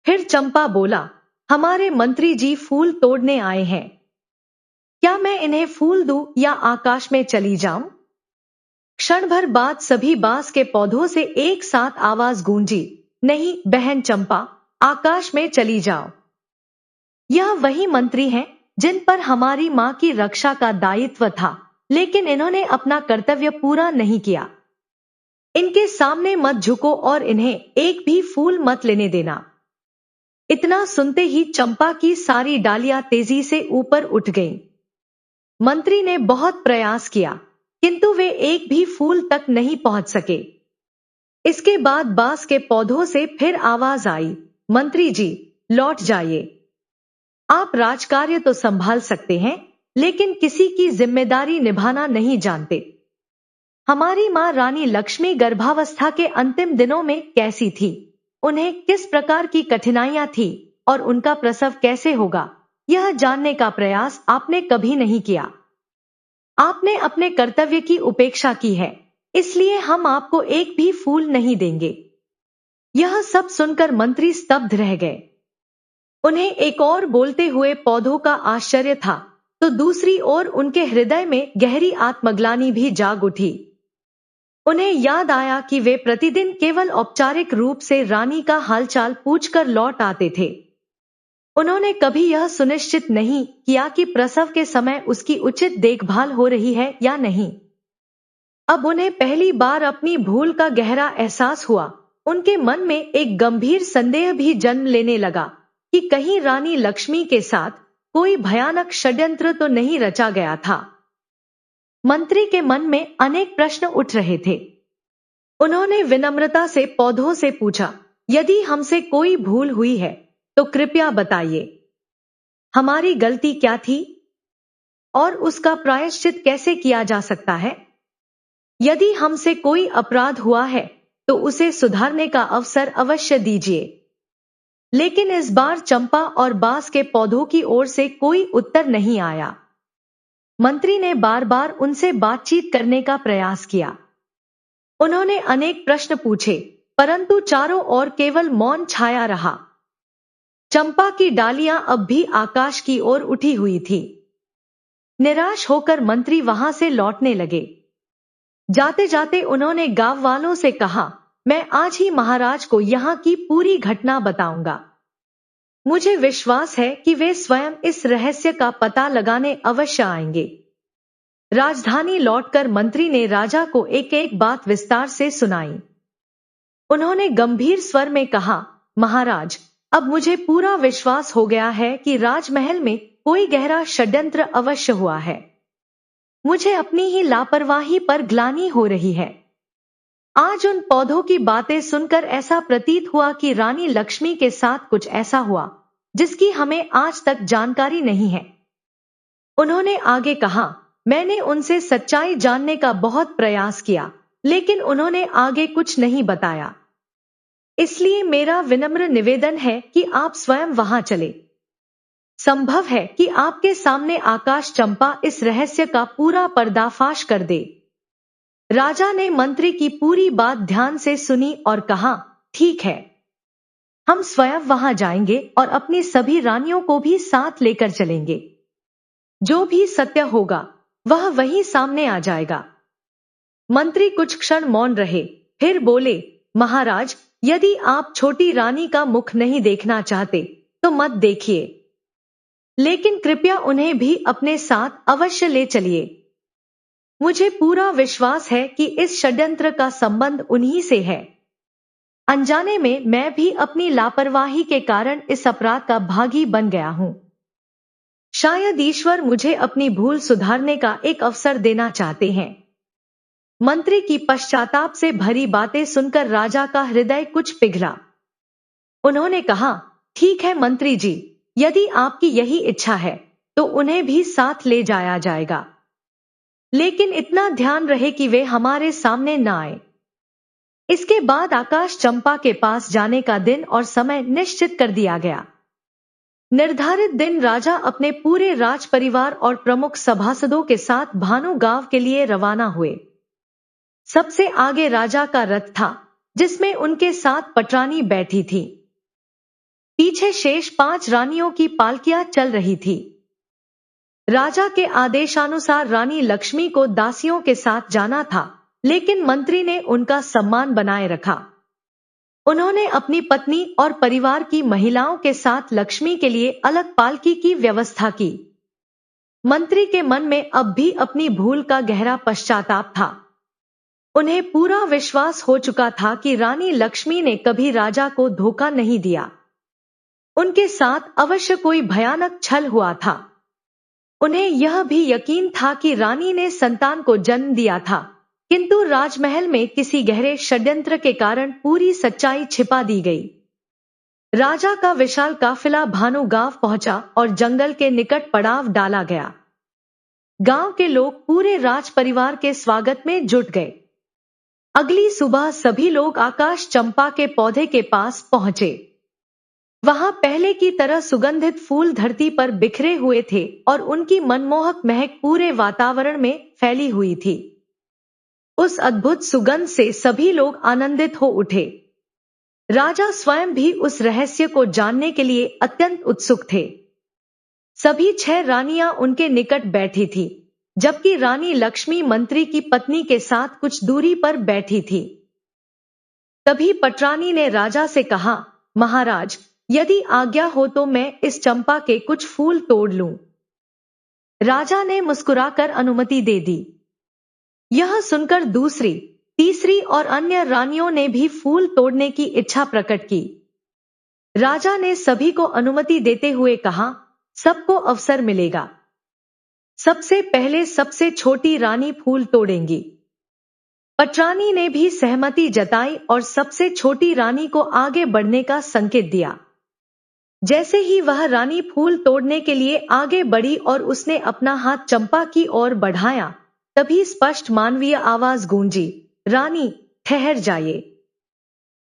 फिर चंपा बोला, हमारे मंत्री जी फूल तोड़ने आए हैं। क्या मैं इन्हें फूल दूं या आकाश में चली जाऊं? क्षण भर बाद सभी बांस के पौधों से एक साथ आवाज गूंजी, नहीं बहन चंपा, आकाश में चली जाओ। यह वही मंत्री हैं जिन पर हमारी मां की रक्षा का दायित्व था, लेकिन इन्होंने अपना कर्तव्य पूरा नहीं किया। इनके सामने मत झुको और इन्हें एक भी फूल मत लेने देना। इतना सुनते ही चंपा की सारी डालियां तेजी से ऊपर उठ गईं। मंत्री ने बहुत प्रयास किया, किंतु वे एक भी फूल तक नहीं पहुंच सके। इसके बाद बांस के पौधों से फिर आवाज आई, मंत्री जी लौट जाइए। आप राजकार्य तो संभाल सकते हैं, लेकिन किसी की जिम्मेदारी निभाना नहीं जानते। हमारी मां रानी लक्ष्मी गर्भावस्था के अंतिम दिनों में कैसी थी, उन्हें किस प्रकार की कठिनाइयां थी और उनका प्रसव कैसे होगा, यह जानने का प्रयास आपने कभी नहीं किया। आपने अपने कर्तव्य की उपेक्षा की है, इसलिए हम आपको एक भी फूल नहीं देंगे। यह सब सुनकर मंत्री स्तब्ध रह गए। उन्हें एक और बोलते हुए पौधों का आश्चर्य था, तो दूसरी ओर उनके हृदय में गहरी आत्मग्लानि भी जाग उठी। उन्हें याद आया कि वे प्रतिदिन केवल औपचारिक रूप से रानी का हालचाल पूछकर लौट आते थे। उन्होंने कभी यह सुनिश्चित नहीं किया कि प्रसव के समय उसकी उचित देखभाल हो रही है या नहीं। अब उन्हें पहली बार अपनी भूल का गहरा एहसास हुआ। उनके मन में एक गंभीर संदेह भी जन्म लेने लगा कि कहीं रानी लक्ष्मी के साथ कोई भयानक षड्यंत्र तो नहीं रचा गया था। मंत्री के मन में अनेक प्रश्न उठ रहे थे। उन्होंने विनम्रता से पौधों से पूछा, यदि हमसे कोई भूल हुई है तो कृपया बताइए। हमारी गलती क्या थी और उसका प्रायश्चित कैसे किया जा सकता है? यदि हमसे कोई अपराध हुआ है तो उसे सुधारने का अवसर अवश्य दीजिए। लेकिन इस बार चंपा और बांस के पौधों की ओर से कोई उत्तर नहीं आया। मंत्री ने बार बार उनसे बातचीत करने का प्रयास किया। उन्होंने अनेक प्रश्न पूछे, परंतु चारों ओर केवल मौन छाया रहा। चंपा की डालियां अब भी आकाश की ओर उठी हुई थी। निराश होकर मंत्री वहां से लौटने लगे। जाते जाते उन्होंने गांव वालों से कहा, मैं आज ही महाराज को यहाँ की पूरी घटना बताऊंगा। मुझे विश्वास है कि वे स्वयं इस रहस्य का पता लगाने अवश्य आएंगे। राजधानी लौटकर मंत्री ने राजा को एक एक बात विस्तार से सुनाई। उन्होंने गंभीर स्वर में कहा, महाराज, अब मुझे पूरा विश्वास हो गया है कि राजमहल में कोई गहरा षड्यंत्र अवश्य हुआ है। मुझे अपनी ही लापरवाही पर ग्लानि हो रही है। आज उन पौधों की बातें सुनकर ऐसा प्रतीत हुआ कि रानी लक्ष्मी के साथ कुछ ऐसा हुआ जिसकी हमें आज तक जानकारी नहीं है। उन्होंने आगे कहा, मैंने उनसे सच्चाई जानने का बहुत प्रयास किया, लेकिन उन्होंने आगे कुछ नहीं बताया। इसलिए मेरा विनम्र निवेदन है कि आप स्वयं वहां चले। संभव है कि आपके सामने आकाश चंपा इस रहस्य का पूरा पर्दाफाश कर दे। राजा ने मंत्री की पूरी बात ध्यान से सुनी और कहा, ठीक है, हम स्वयं वहां जाएंगे और अपनी सभी रानियों को भी साथ लेकर चलेंगे। जो भी सत्य होगा वह वहीं सामने आ जाएगा। मंत्री कुछ क्षण मौन रहे, फिर बोले, महाराज, यदि आप छोटी रानी का मुख नहीं देखना चाहते तो मत देखिए, लेकिन कृपया उन्हें भी अपने साथ अवश्य ले चलिए। मुझे पूरा विश्वास है कि इस षड्यंत्र का संबंध उन्हीं से है। अनजाने में मैं भी अपनी लापरवाही के कारण इस अपराध का भागी बन गया हूं। शायद ईश्वर मुझे अपनी भूल सुधारने का एक अवसर देना चाहते हैं। मंत्री की पश्चाताप से भरी बातें सुनकर राजा का हृदय कुछ पिघला। उन्होंने कहा, ठीक है मंत्री जी, यदि आपकी यही इच्छा है तो उन्हें भी साथ ले जाया जाएगा, लेकिन इतना ध्यान रहे कि वे हमारे सामने न आए। इसके बाद आकाश चंपा के पास जाने का दिन और समय निश्चित कर दिया गया। निर्धारित दिन राजा अपने पूरे राज परिवार और प्रमुख सभासदों के साथ भानु गांव के लिए रवाना हुए। सबसे आगे राजा का रथ था, जिसमें उनके साथ पटरानी बैठी थी। पीछे शेष 5 रानियों की पालकियां चल रही थी। राजा के आदेशानुसार रानी लक्ष्मी को दासियों के साथ जाना था, लेकिन मंत्री ने उनका सम्मान बनाए रखा। उन्होंने अपनी पत्नी और परिवार की महिलाओं के साथ लक्ष्मी के लिए अलग पालकी की व्यवस्था की। मंत्री के मन में अब भी अपनी भूल का गहरा पश्चाताप था। उन्हें पूरा विश्वास हो चुका था कि रानी लक्ष्मी ने कभी राजा को धोखा नहीं दिया। उनके साथ अवश्य कोई भयानक छल हुआ था। उन्हें यह भी यकीन था कि रानी ने संतान को जन्म दिया था, किंतु राजमहल में किसी गहरे षड्यंत्र के कारण पूरी सच्चाई छिपा दी गई। राजा का विशाल काफिला भानु गांव पहुंचा और जंगल के निकट पड़ाव डाला गया। गांव के लोग पूरे राज परिवार के स्वागत में जुट गए। अगली सुबह सभी लोग आकाश चंपा के पौधे के पास पहुंचे। वहां पहले की तरह सुगंधित फूल धरती पर बिखरे हुए थे और उनकी मनमोहक महक पूरे वातावरण में फैली हुई थी। उस अद्भुत सुगंध से सभी लोग आनंदित हो उठे। राजा स्वयं भी उस रहस्य को जानने के लिए अत्यंत उत्सुक थे। सभी 6 रानियां उनके निकट बैठी थी, जबकि रानी लक्ष्मी मंत्री की पत्नी के साथ कुछ दूरी पर बैठी थी। तभी पटरानी ने राजा से कहा, महाराज, यदि आज्ञा हो तो मैं इस चंपा के कुछ फूल तोड़ लूं। राजा ने मुस्कुराकर अनुमति दे दी। यह सुनकर दूसरी, तीसरी और अन्य रानियों ने भी फूल तोड़ने की इच्छा प्रकट की। राजा ने सभी को अनुमति देते हुए कहा, सबको अवसर मिलेगा। सबसे पहले सबसे छोटी रानी फूल तोड़ेंगी। पटरानी ने भी सहमति जताई और सबसे छोटी रानी को आगे बढ़ने का संकेत दिया। जैसे ही वह रानी फूल तोड़ने के लिए आगे बढ़ी और उसने अपना हाथ चंपा की ओर बढ़ाया, तभी स्पष्ट मानवीय आवाज गूंजी, रानी, ठहर जाइए।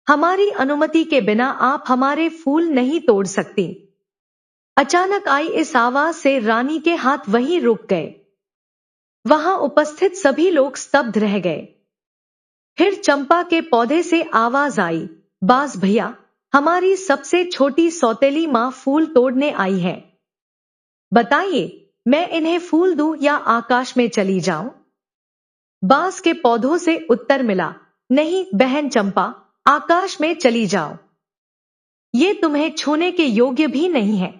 हमारी अनुमति के बिना आप हमारे फूल नहीं तोड़ सकती। अचानक आई इस आवाज से रानी के हाथ वहीं रुक गए। वहां उपस्थित सभी लोग स्तब्ध रह गए। फिर चंपा के पौधे से आवाज आई, बास भैया, हमारी सबसे छोटी सौतेली मां फूल तोड़ने आई है। बताइए, मैं इन्हें फूल दूं या आकाश में चली जाऊं? बांस के पौधों से उत्तर मिला, नहीं बहन चंपा, आकाश में चली जाओ। ये तुम्हें छूने के योग्य भी नहीं है।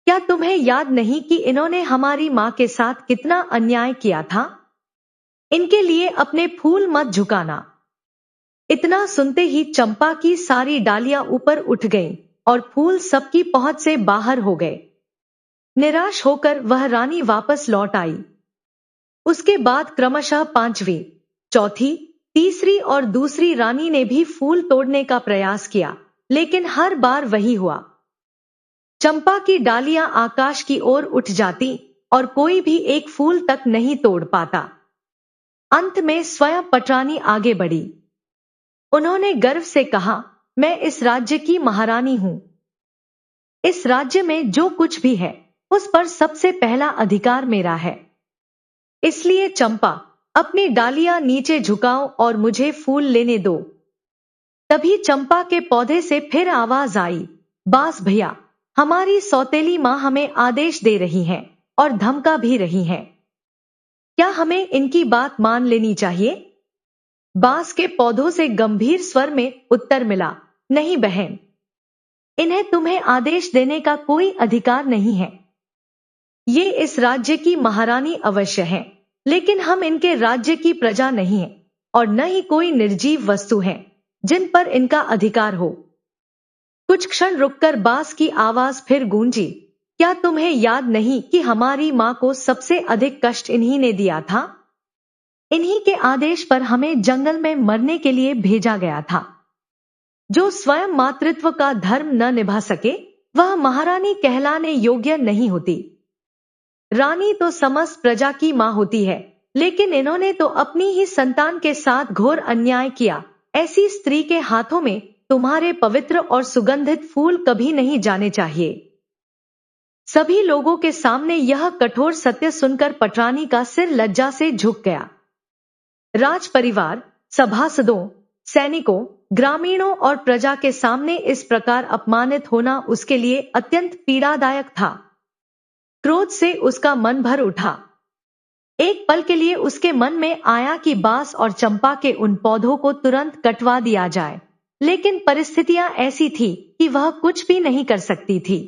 क्या तुम्हें याद नहीं कि इन्होंने हमारी मां के साथ कितना अन्याय किया था? इनके लिए अपने फूल मत झुकाना। इतना सुनते ही चंपा की सारी डालियां ऊपर उठ गईं और फूल सबकी पहुंच से बाहर हो गए। निराश होकर वह रानी वापस लौट आई। उसके बाद क्रमशः 5वीं, चौथी, तीसरी और दूसरी रानी ने भी फूल तोड़ने का प्रयास किया, लेकिन हर बार वही हुआ। चंपा की डालियां आकाश की ओर उठ जाती और कोई भी एक फूल तक नहीं तोड़ पाता। अंत में स्वयं पटरानी आगे बढ़ी। उन्होंने गर्व से कहा, मैं इस राज्य की महारानी हूं। इस राज्य में जो कुछ भी है, उस पर सबसे पहला अधिकार मेरा है। इसलिए चंपा, अपनी डालियां नीचे झुकाओ और मुझे फूल लेने दो। तभी चंपा के पौधे से फिर आवाज आई, बास भैया, हमारी सौतेली मां हमें आदेश दे रही है और धमका भी रही है। क्या हमें इनकी बात मान लेनी चाहिए? बांस के पौधों से गंभीर स्वर में उत्तर मिला, नहीं बहन, इन्हें तुम्हें आदेश देने का कोई अधिकार नहीं है। ये इस राज्य की महारानी अवश्य है, लेकिन हम इनके राज्य की प्रजा नहीं है और न ही कोई निर्जीव वस्तु है जिन पर इनका अधिकार हो। कुछ क्षण रुककर बांस की आवाज फिर गूंजी, क्या तुम्हें याद नहीं कि हमारी मां को सबसे अधिक कष्ट इन्हीं ने दिया था? इन्हीं के आदेश पर हमें जंगल में मरने के लिए भेजा गया था। जो स्वयं मातृत्व का धर्म न निभा सके वह महारानी कहलाने योग्य नहीं होती। रानी तो समस्त प्रजा की मां होती है, लेकिन इन्होंने तो अपनी ही संतान के साथ घोर अन्याय किया। ऐसी स्त्री के हाथों में तुम्हारे पवित्र और सुगंधित फूल कभी नहीं जाने चाहिए। सभी लोगों के सामने यह कठोर सत्य सुनकर पटरानी का सिर लज्जा से झुक गया। राज परिवार, सभासदों, सैनिकों, ग्रामीणों और प्रजा के सामने इस प्रकार अपमानित होना उसके लिए अत्यंत पीड़ादायक था। क्रोध से उसका मन भर उठा। एक पल के लिए उसके मन में आया कि बांस और चंपा के उन पौधों को तुरंत कटवा दिया जाए, लेकिन परिस्थितियां ऐसी थी कि वह कुछ भी नहीं कर सकती थी।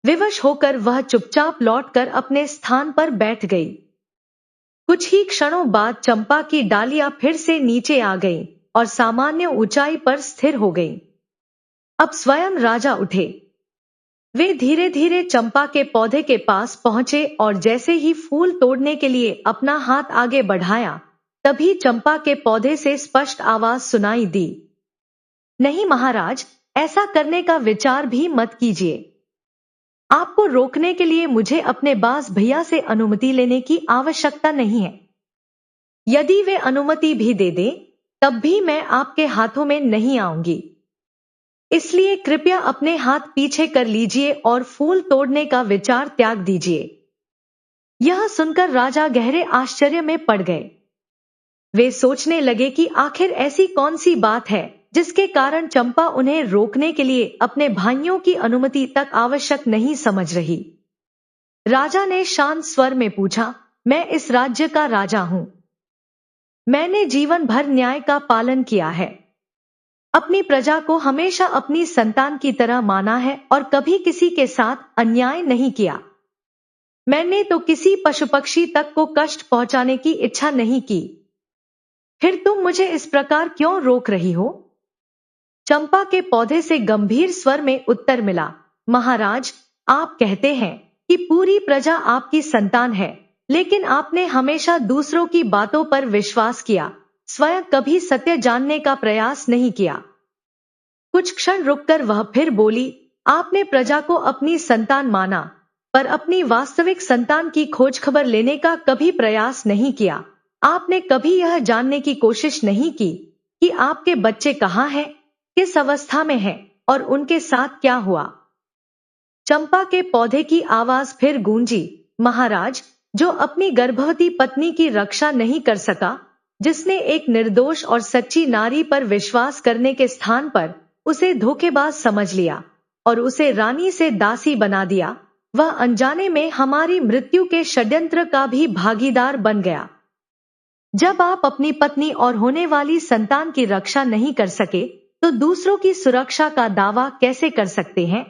विवश होकर वह चुपचाप लौटकर अपने स्थान पर बैठ गई। कुछ ही क्षणों बाद चंपा की डालियां फिर से नीचे आ गईं और सामान्य ऊंचाई पर स्थिर हो गईं। अब स्वयं राजा उठे। वे धीरे धीरे चंपा के पौधे के पास पहुंचे और जैसे ही फूल तोड़ने के लिए अपना हाथ आगे बढ़ाया, तभी चंपा के पौधे से स्पष्ट आवाज सुनाई दी, नहीं महाराज, ऐसा करने का विचार भी मत कीजिए। आपको रोकने के लिए मुझे अपने बांस भैया से अनुमति लेने की आवश्यकता नहीं है। यदि वे अनुमति भी दे दें, तब भी मैं आपके हाथों में नहीं आऊंगी। इसलिए कृपया अपने हाथ पीछे कर लीजिए और फूल तोड़ने का विचार त्याग दीजिए। यह सुनकर राजा गहरे आश्चर्य में पड़ गए। वे सोचने लगे कि आखिर ऐसी कौन सी बात है जिसके कारण चंपा उन्हें रोकने के लिए अपने भाइयों की अनुमति तक आवश्यक नहीं समझ रही। राजा ने शांत स्वर में पूछा, मैं इस राज्य का राजा हूं। मैंने जीवन भर न्याय का पालन किया है। अपनी प्रजा को हमेशा अपनी संतान की तरह माना है और कभी किसी के साथ अन्याय नहीं किया। मैंने तो किसी पशु पक्षी तक को कष्ट पहुंचाने की इच्छा नहीं की। फिर तुम मुझे इस प्रकार क्यों रोक रही हो? चंपा के पौधे से गंभीर स्वर में उत्तर मिला, महाराज, आप कहते हैं कि पूरी प्रजा आपकी संतान है, लेकिन आपने हमेशा दूसरों की बातों पर विश्वास किया, स्वयं कभी सत्य जानने का प्रयास नहीं किया। कुछ क्षण रुककर वह फिर बोली, आपने प्रजा को अपनी संतान माना, पर अपनी वास्तविक संतान की खोज खबर लेने का कभी प्रयास नहीं किया। आपने कभी यह जानने की कोशिश नहीं की कि आपके बच्चे कहाँ हैं, किस अवस्था में हैं और उनके साथ क्या हुआ। चंपा के पौधे की आवाज फिर गूंजी, महाराज, जो अपनी गर्भवती पत्नी की रक्षा नहीं कर सका, जिसने एक निर्दोष और सच्ची नारी पर विश्वास करने के स्थान पर उसे धोखेबाज समझ लिया और उसे रानी से दासी बना दिया, वह अनजाने में हमारी मृत्यु के षड्यंत्र का भी भागीदार बन गया। जब आप अपनी पत्नी और होने वाली संतान की रक्षा नहीं कर सके, तो दूसरों की सुरक्षा का दावा कैसे कर सकते हैं?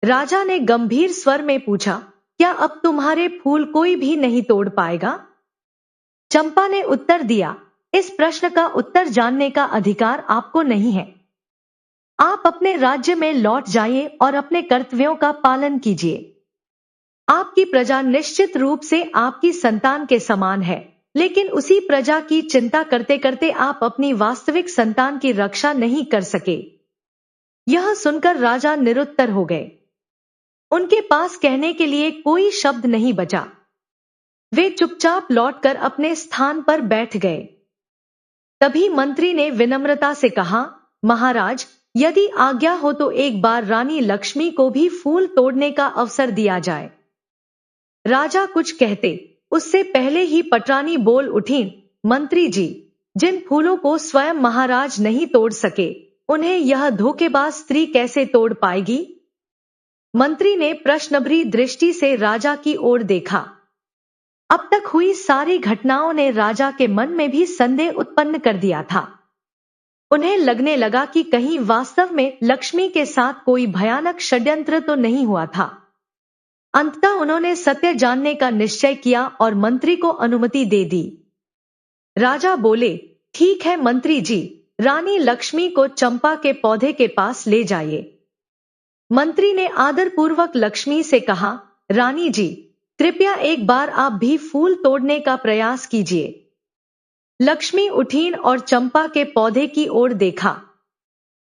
राजा ने गंभीर स्वर में पूछा, क्या अब तुम्हारे फूल कोई भी नहीं तोड़ पाएगा? चंपा ने उत्तर दिया, इस प्रश्न का उत्तर जानने का अधिकार आपको नहीं है। आप अपने राज्य में लौट जाइए और अपने कर्तव्यों का पालन कीजिए। आपकी प्रजा निश्चित रूप से आपकी संतान के समान है, लेकिन उसी प्रजा की चिंता करते करते आप अपनी वास्तविक संतान की रक्षा नहीं कर सके। यह सुनकर राजा निरुत्तर हो गए। उनके पास कहने के लिए कोई शब्द नहीं बचा। वे चुपचाप लौटकर अपने स्थान पर बैठ गए। तभी मंत्री ने विनम्रता से कहा, महाराज, यदि आज्ञा हो तो एक बार रानी लक्ष्मी को भी फूल तोड़ने का अवसर दिया जाए। राजा कुछ कहते उससे पहले ही पटरानी बोल उठी, मंत्री जी, जिन फूलों को स्वयं महाराज नहीं तोड़ सके, उन्हें यह धोखेबाज स्त्री कैसे तोड़ पाएगी? मंत्री ने प्रश्नभरी दृष्टि से राजा की ओर देखा। अब तक हुई सारी घटनाओं ने राजा के मन में भी संदेह उत्पन्न कर दिया था। उन्हें लगने लगा कि कहीं वास्तव में लक्ष्मी के साथ कोई भयानक षड्यंत्र तो नहीं हुआ था। अंततः उन्होंने सत्य जानने का निश्चय किया और मंत्री को अनुमति दे दी। राजा बोले, ठीक है मंत्री जी, रानी लक्ष्मी को चंपा के पौधे के पास ले जाइए। मंत्री ने आदरपूर्वक लक्ष्मी से कहा, रानी जी, कृपया एक बार आप भी फूल तोड़ने का प्रयास कीजिए। लक्ष्मी उठीं और चंपा के पौधे की ओर देखा।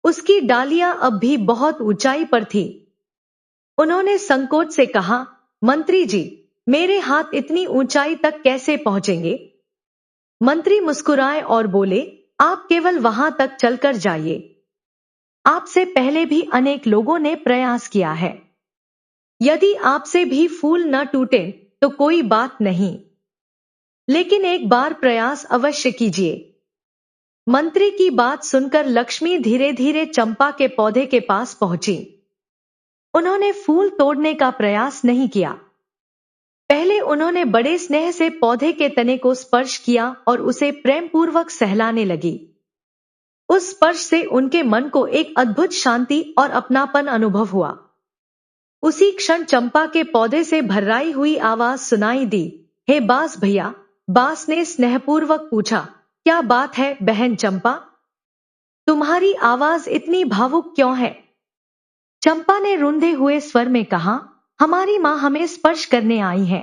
उसकी डालियां अब भी बहुत ऊंचाई पर थी। उन्होंने संकोच से कहा, मंत्री जी, मेरे हाथ इतनी ऊंचाई तक कैसे पहुंचेंगे? मंत्री मुस्कुराए और बोले, आप केवल वहां तक चलकर जाइए। आपसे पहले भी अनेक लोगों ने प्रयास किया है। यदि आपसे भी फूल न टूटे तो कोई बात नहीं, लेकिन एक बार प्रयास अवश्य कीजिए। मंत्री की बात सुनकर लक्ष्मी धीरे धीरे चंपा के पौधे के पास पहुंची। उन्होंने फूल तोड़ने का प्रयास नहीं किया। पहले उन्होंने बड़े स्नेह से पौधे के तने को स्पर्श किया और उसे प्रेमपूर्वक सहलाने लगी। उस स्पर्श से उनके मन को एक अद्भुत शांति और अपनापन अनुभव हुआ। उसी क्षण चंपा के पौधे से भर्राई हुई आवाज सुनाई दी, हे बास भैया। बास ने स्नेहपूर्वक पूछा, क्या बात है बहन चंपा? तुम्हारी आवाज इतनी भावुक क्यों है? चंपा ने रूंधे हुए स्वर में कहा, हमारी मां हमें स्पर्श करने आई है।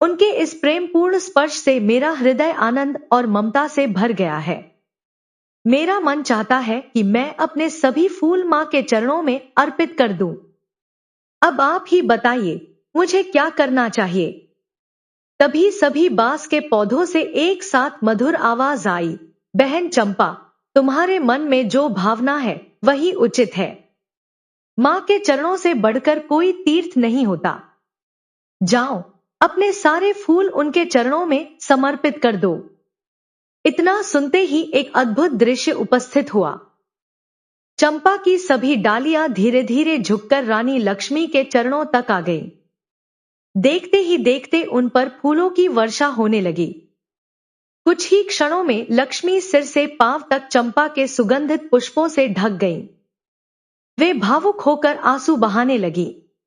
उनके इस प्रेमपूर्ण स्पर्श से मेरा हृदय आनंद और ममता से भर गया है। मेरा मन चाहता है कि मैं अपने सभी फूल मां के चरणों में अर्पित कर दूं। अब आप ही बताइए, मुझे क्या करना चाहिए? तभी सभी बांस के पौधों से एक साथ मधुर आवाज आई, बहन चंपा, तुम्हारे मन में जो भावना है वही उचित है। मां के चरणों से बढ़कर कोई तीर्थ नहीं होता। जाओ, अपने सारे फूल उनके चरणों में समर्पित कर दो। इतना सुनते ही एक अद्भुत दृश्य उपस्थित हुआ। चंपा की सभी डालियां धीरे धीरे झुककर रानी लक्ष्मी के चरणों तक आ गईं। देखते ही देखते उन पर फूलों की वर्षा होने लगी। कुछ ही क्षणों में लक्ष्मी सिर से पांव तक चंपा के सुगंधित पुष्पों से ढक गईं। वे भावुक होकर आंसू बहाने लगी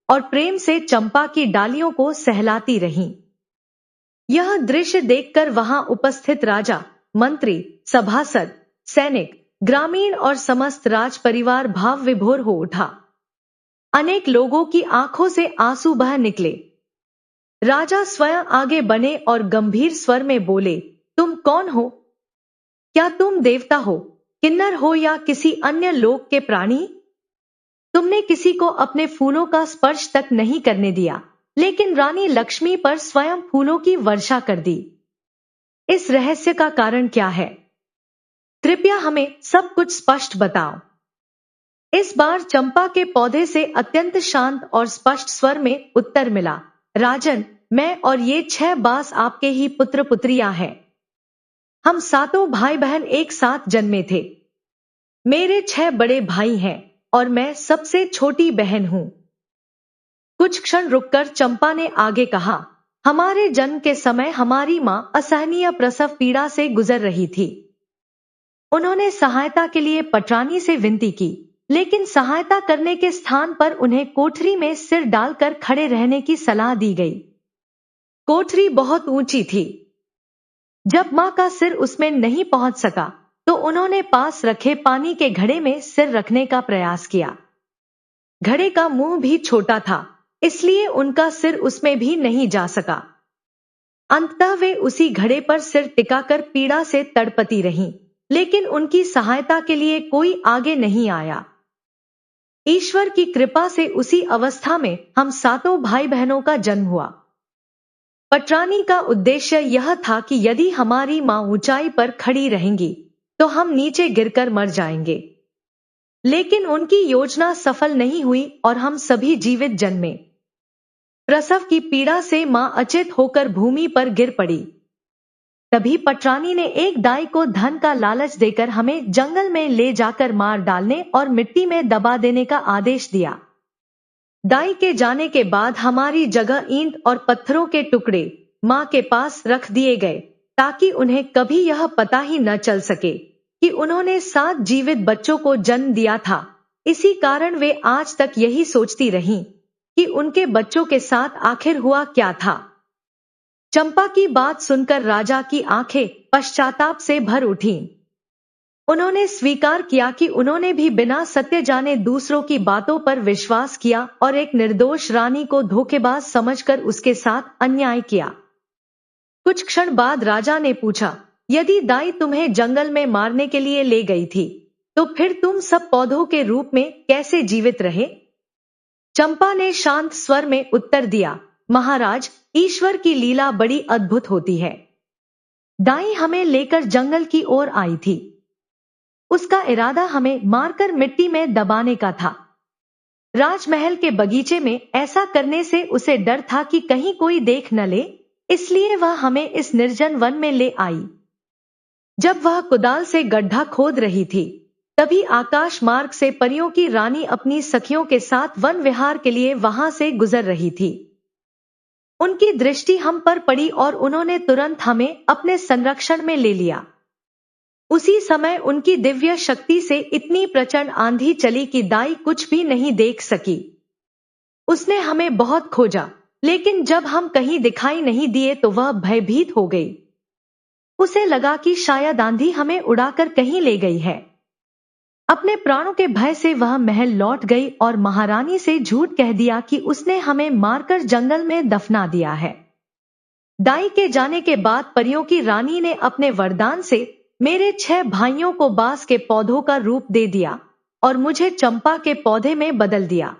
और प्रेम से चंपा की डालियों को सहलाती रहीं। यह दृश्य देखकर वहां उपस्थित राजा, मंत्री, सभासद, सैनिक, ग्रामीण और समस्त राज परिवार भाव विभोर हो उठा। अनेक लोगों की आंखों से आंसू बह निकले। राजा स्वयं आगे बने और गंभीर स्वर में बोले, तुम कौन हो? क्या तुम देवता हो, किन्नर हो या किसी अन्य लोक के प्राणी? तुमने किसी को अपने फूलों का स्पर्श तक नहीं करने दिया, लेकिन रानी लक्ष्मी पर स्वयं फूलों की वर्षा कर दी। इस रहस्य का कारण क्या है? कृपया हमें सब कुछ स्पष्ट बताओ। इस बार चंपा के पौधे से अत्यंत शांत और स्पष्ट स्वर में उत्तर मिला, राजन, मैं और ये 6 बांस आपके ही पुत्र पुत्रियां हैं। हम सातों भाई बहन एक साथ जन्मे थे। मेरे 6 बड़े भाई हैं और मैं सबसे छोटी बहन हूं। कुछ क्षण रुककर चंपा ने आगे कहा, हमारे जन्म के समय हमारी मां असहनीय प्रसव पीड़ा से गुजर रही थी। उन्होंने सहायता के लिए पटरानी से विनती की, लेकिन सहायता करने के स्थान पर उन्हें कोठरी में सिर डालकर खड़े रहने की सलाह दी गई। कोठरी बहुत ऊंची थी। जब मां का सिर उसमें नहीं पहुंच सका तो उन्होंने पास रखे पानी के घड़े में सिर रखने का प्रयास किया। घड़े का मुंह भी छोटा था, इसलिए उनका सिर उसमें भी नहीं जा सका। अंततः वे उसी घड़े पर सिर टिकाकर पीड़ा से तड़पती रहीं, लेकिन उनकी सहायता के लिए कोई आगे नहीं आया। ईश्वर की कृपा से उसी अवस्था में हम सातों भाई बहनों का जन्म हुआ। पटरानी का उद्देश्य यह था कि यदि हमारी मां ऊंचाई पर खड़ी रहेंगी तो हम नीचे गिरकर मर जाएंगे, लेकिन उनकी योजना सफल नहीं हुई और हम सभी जीवित जन्मे। प्रसव की पीड़ा से मां अचेत होकर भूमि पर गिर पड़ी। तभी पटरानी ने एक दाई को धन का लालच देकर हमें जंगल में ले जाकर मार डालने और मिट्टी में दबा देने का आदेश दिया। दाई के जाने के बाद हमारी जगह ईंट और पत्थरों के टुकड़े, माँ के पास रख दिए गए ताकि उन्हें कभी यह पता ही न चल सके कि उन्होंने 7 जीवित बच्चों को जन्म दिया था। इसी कारण वे आज तक यही सोचती रहीं कि उनके बच्चों के साथ आखिर हुआ क्या था। चंपा की बात सुनकर राजा की आंखें पश्चाताप से भर उठीं। उन्होंने स्वीकार किया कि उन्होंने भी बिना सत्य जाने दूसरों की बातों पर विश्वास किया और एक निर्दोष रानी को धोखेबाज समझकर उसके साथ अन्याय किया। कुछ क्षण बाद राजा ने पूछा, यदि दाई तुम्हें जंगल में मारने के लिए ले गई थी, तो फिर तुम सब पौधों के रूप में कैसे जीवित रहे? चंपा ने शांत स्वर में उत्तर दिया, महाराज, ईश्वर की लीला बड़ी अद्भुत होती है। दाई हमें लेकर जंगल की ओर आई थी। उसका इरादा हमें मारकर मिट्टी में दबाने का था। राजमहल के बगीचे में ऐसा करने से उसे डर था कि कहीं कोई देख न ले, इसलिए वह हमें इस निर्जन वन में ले आई। जब वह कुदाल से गड्ढा खोद रही थी, तभी आकाश मार्ग से परियों की रानी अपनी सखियों के साथ वन विहार के लिए वहां से गुजर रही थी। उनकी दृष्टि हम पर पड़ी और उन्होंने तुरंत हमें अपने संरक्षण में ले लिया। उसी समय उनकी दिव्य शक्ति से इतनी प्रचंड आंधी चली कि दाई कुछ भी नहीं देख सकी। उसने हमें बहुत खोजा, लेकिन जब हम कहीं दिखाई नहीं दिए तो वह भयभीत हो गई। उसे लगा कि शायद आंधी हमें उड़ाकर कहीं ले गई है। अपने प्राणों के भय से वह महल लौट गई और महारानी से झूठ कह दिया कि उसने हमें मारकर जंगल में दफना दिया है। दाई के जाने के बाद परियों की रानी ने अपने वरदान से मेरे 6 भाइयों को बांस के पौधों का रूप दे दिया और मुझे चंपा के पौधे में बदल दिया।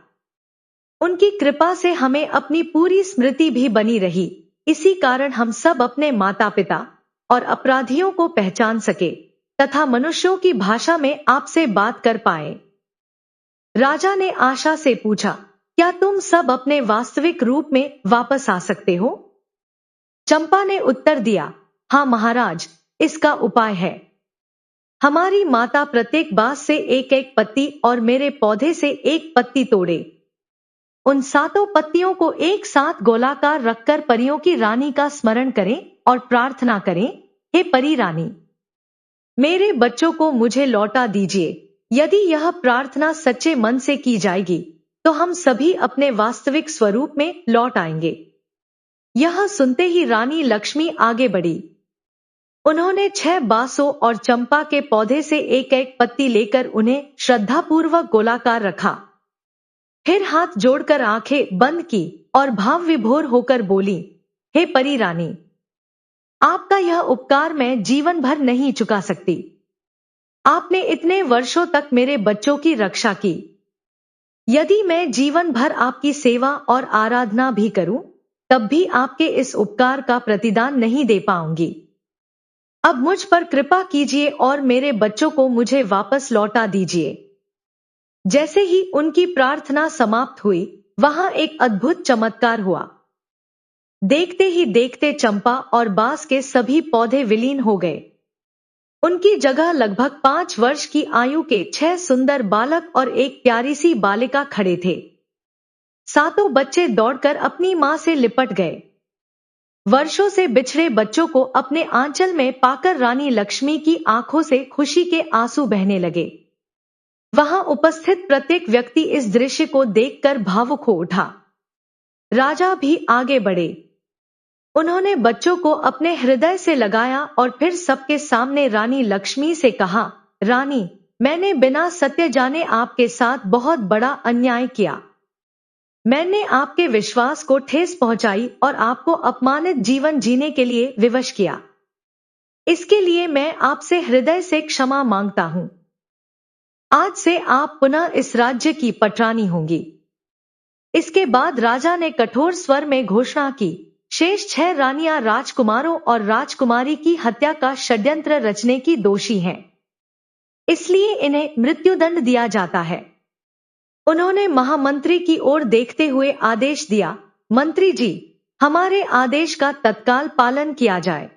उनकी कृपा से हमें अपनी पूरी स्मृति भी बनी रही। इसी कारण हम सब अपने माता पिता और अपराधियों को पहचान सके तथा मनुष्यों की भाषा में आपसे बात कर पाए। राजा ने आशा से पूछा, क्या तुम सब अपने वास्तविक रूप में वापस आ सकते हो? चंपा ने उत्तर दिया, हाँ महाराज, इसका उपाय है। हमारी माता प्रत्येक बांस से एक एक पत्ती और मेरे पौधे से एक पत्ती तोड़े। उन 7 पत्तियों को एक साथ गोलाकार रखकर परियों की रानी का स्मरण करें और प्रार्थना करें, हे परी रानी, मेरे बच्चों को मुझे लौटा दीजिए। यदि यह प्रार्थना सच्चे मन से की जाएगी तो हम सभी अपने वास्तविक स्वरूप में लौट आएंगे। यह सुनते ही रानी लक्ष्मी आगे बढ़ी। उन्होंने 6 बांसों और चंपा के पौधे से एक एक पत्ती लेकर उन्हें श्रद्धापूर्वक गोलाकार रखा। फिर हाथ जोड़कर आंखें बंद की और भाव विभोर होकर बोली, हे परी रानी, आपका यह उपकार मैं जीवन भर नहीं चुका सकती। आपने इतने वर्षों तक मेरे बच्चों की रक्षा की। यदि मैं जीवन भर आपकी सेवा और आराधना भी करूं, तब भी आपके इस उपकार का प्रतिदान नहीं दे पाऊंगी। अब मुझ पर कृपा कीजिए और मेरे बच्चों को मुझे वापस लौटा दीजिए। जैसे ही उनकी प्रार्थना समाप्त हुई, वहां एक अद्भुत चमत्कार हुआ। देखते ही देखते चंपा और बांस के सभी पौधे विलीन हो गए। उनकी जगह लगभग 5 वर्ष की आयु के 6 सुंदर बालक और एक प्यारी सी बालिका खड़े थे। 7 बच्चे दौड़कर अपनी मां से लिपट गए। वर्षों से बिछड़े बच्चों को अपने आंचल में पाकर रानी लक्ष्मी की आंखों से खुशी के आंसू बहने लगे। वहां उपस्थित प्रत्येक व्यक्ति इस दृश्य को देखकर भावुक हो उठा। राजा भी आगे बढ़े। उन्होंने बच्चों को अपने हृदय से लगाया और फिर सबके सामने रानी लक्ष्मी से कहा, रानी, मैंने बिना सत्य जाने आपके साथ बहुत बड़ा अन्याय किया। मैंने आपके विश्वास को ठेस पहुंचाई और आपको अपमानित जीवन जीने के लिए विवश किया। इसके लिए मैं आपसे हृदय से क्षमा मांगता हूं। आज से आप पुनः इस राज्य की पटरानी होंगी। इसके बाद राजा ने कठोर स्वर में घोषणा की, शेष 6 रानियां राजकुमारों और राजकुमारी की हत्या का षड्यंत्र रचने की दोषी हैं। इसलिए इन्हें मृत्युदंड दिया जाता है। उन्होंने महामंत्री की ओर देखते हुए आदेश दिया, मंत्री जी, हमारे आदेश का तत्काल पालन किया जाए।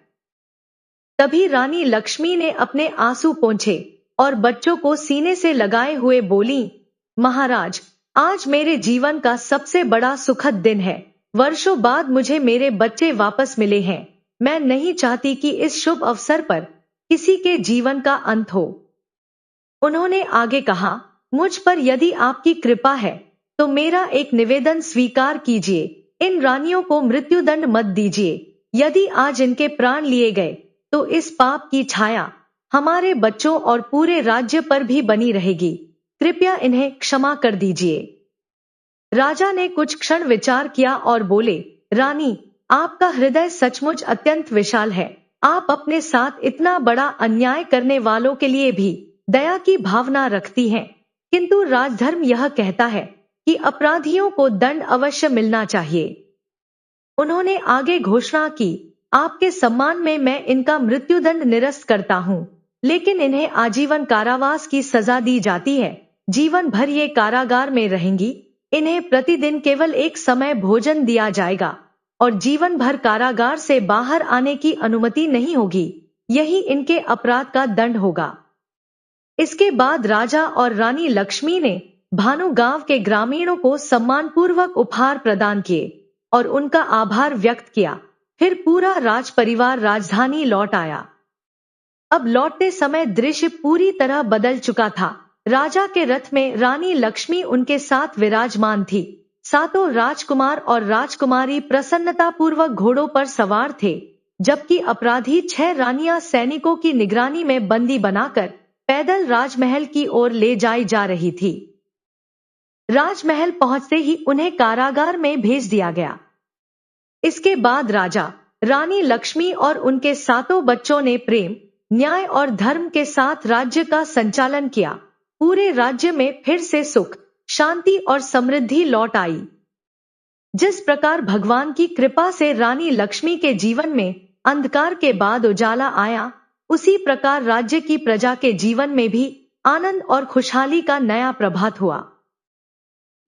तभी रानी लक्ष्मी ने अपने आंसू पोंछे और बच्चों को सीने से लगाए हुए बोली, महाराज, आज मेरे जीवन का सबसे बड़ा सुखद दिन है। वर्षों बाद मुझे मेरे बच्चे वापस मिले हैं। मैं नहीं चाहती कि इस शुभ अवसर पर किसी के जीवन का अंत हो। उन्होंने आगे कहा, मुझ पर यदि आपकी कृपा है तो मेरा एक निवेदन स्वीकार कीजिए। इन रानियों को मृत्युदंड मत दीजिए। यदि आज इनके प्राण लिए गए तो इस पाप की छाया हमारे बच्चों और पूरे राज्य पर भी बनी रहेगी। कृपया इन्हें क्षमा कर दीजिए। राजा ने कुछ क्षण विचार किया और बोले, रानी, आपका हृदय सचमुच अत्यंत विशाल है। आप अपने साथ इतना बड़ा अन्याय करने वालों के लिए भी दया की भावना रखती हैं। किंतु राजधर्म यह कहता है कि अपराधियों को दंड अवश्य मिलना चाहिए। उन्होंने आगे घोषणा की, आपके सम्मान में मैं इनका मृत्युदंड निरस्त करता हूँ, लेकिन इन्हें आजीवन कारावास की सजा दी जाती है। जीवन भर ये कारागार में रहेंगी। इन्हें प्रतिदिन केवल एक समय भोजन दिया जाएगा और जीवन भर कारागार से बाहर आने की अनुमति नहीं होगी। यही इनके अपराध का दंड होगा। इसके बाद राजा और रानी लक्ष्मी ने भानु गांव के ग्रामीणों को सम्मानपूर्वक उपहार प्रदान किए और उनका आभार व्यक्त किया। फिर पूरा राज परिवार राजधानी लौट आया। अब लौटते समय दृश्य पूरी तरह बदल चुका था। राजा के रथ में रानी लक्ष्मी उनके साथ विराजमान थी। सातों राजकुमार और राजकुमारी प्रसन्नतापूर्वक घोड़ों पर सवार थे, जबकि अपराधी 6 रानियां सैनिकों की निगरानी में बंदी बनाकर पैदल राजमहल की ओर ले जाई जा रही थी। राजमहल पहुंचते ही उन्हें कारागार में भेज दिया गया। इसके बाद राजा, रानी लक्ष्मी और उनके सातों बच्चों ने प्रेम, न्याय और धर्म के साथ राज्य का संचालन किया। पूरे राज्य में फिर से सुख, शांति और समृद्धि लौट आई। जिस प्रकार भगवान की कृपा से रानी लक्ष्मी के जीवन में अंधकार के बाद उजाला आया, उसी प्रकार राज्य की प्रजा के जीवन में भी आनंद और खुशहाली का नया प्रभात हुआ।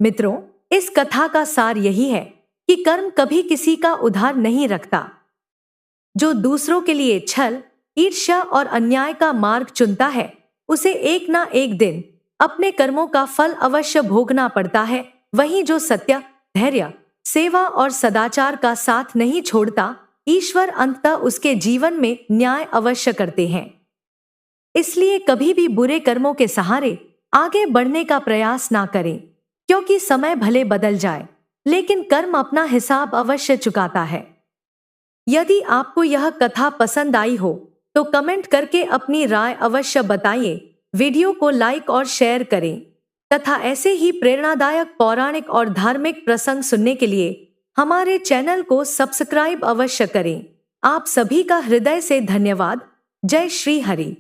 मित्रों, इस कथा का सार यही है कि कर्म कभी किसी का उधार नहीं रखता। जो दूसरों के लिए छल, ईर्ष्या और अन्याय का मार्ग चुनता है, उसे एक ना एक दिन अपने कर्मों का फल अवश्य भोगना पड़ता है। वहीं जो सत्य, धैर्य, सेवा और सदाचार का साथ नहीं छोड़ता, ईश्वर अंततः उसके जीवन में न्याय अवश्य करते हैं। इसलिए कभी भी बुरे कर्मों के सहारे आगे बढ़ने का प्रयास ना करें, क्योंकि समय भले बदल जाए, लेकिन कर्म अपना हिसाब अवश्य चुकाता है। यदि आपको यह कथा पसंद आई हो तो कमेंट करके अपनी राय अवश्य बताइए। वीडियो को लाइक और शेयर करें तथा ऐसे ही प्रेरणादायक पौराणिक और धार्मिक प्रसंग सुनने के लिए हमारे चैनल को सब्सक्राइब अवश्य करें। आप सभी का हृदय से धन्यवाद। जय श्री हरि।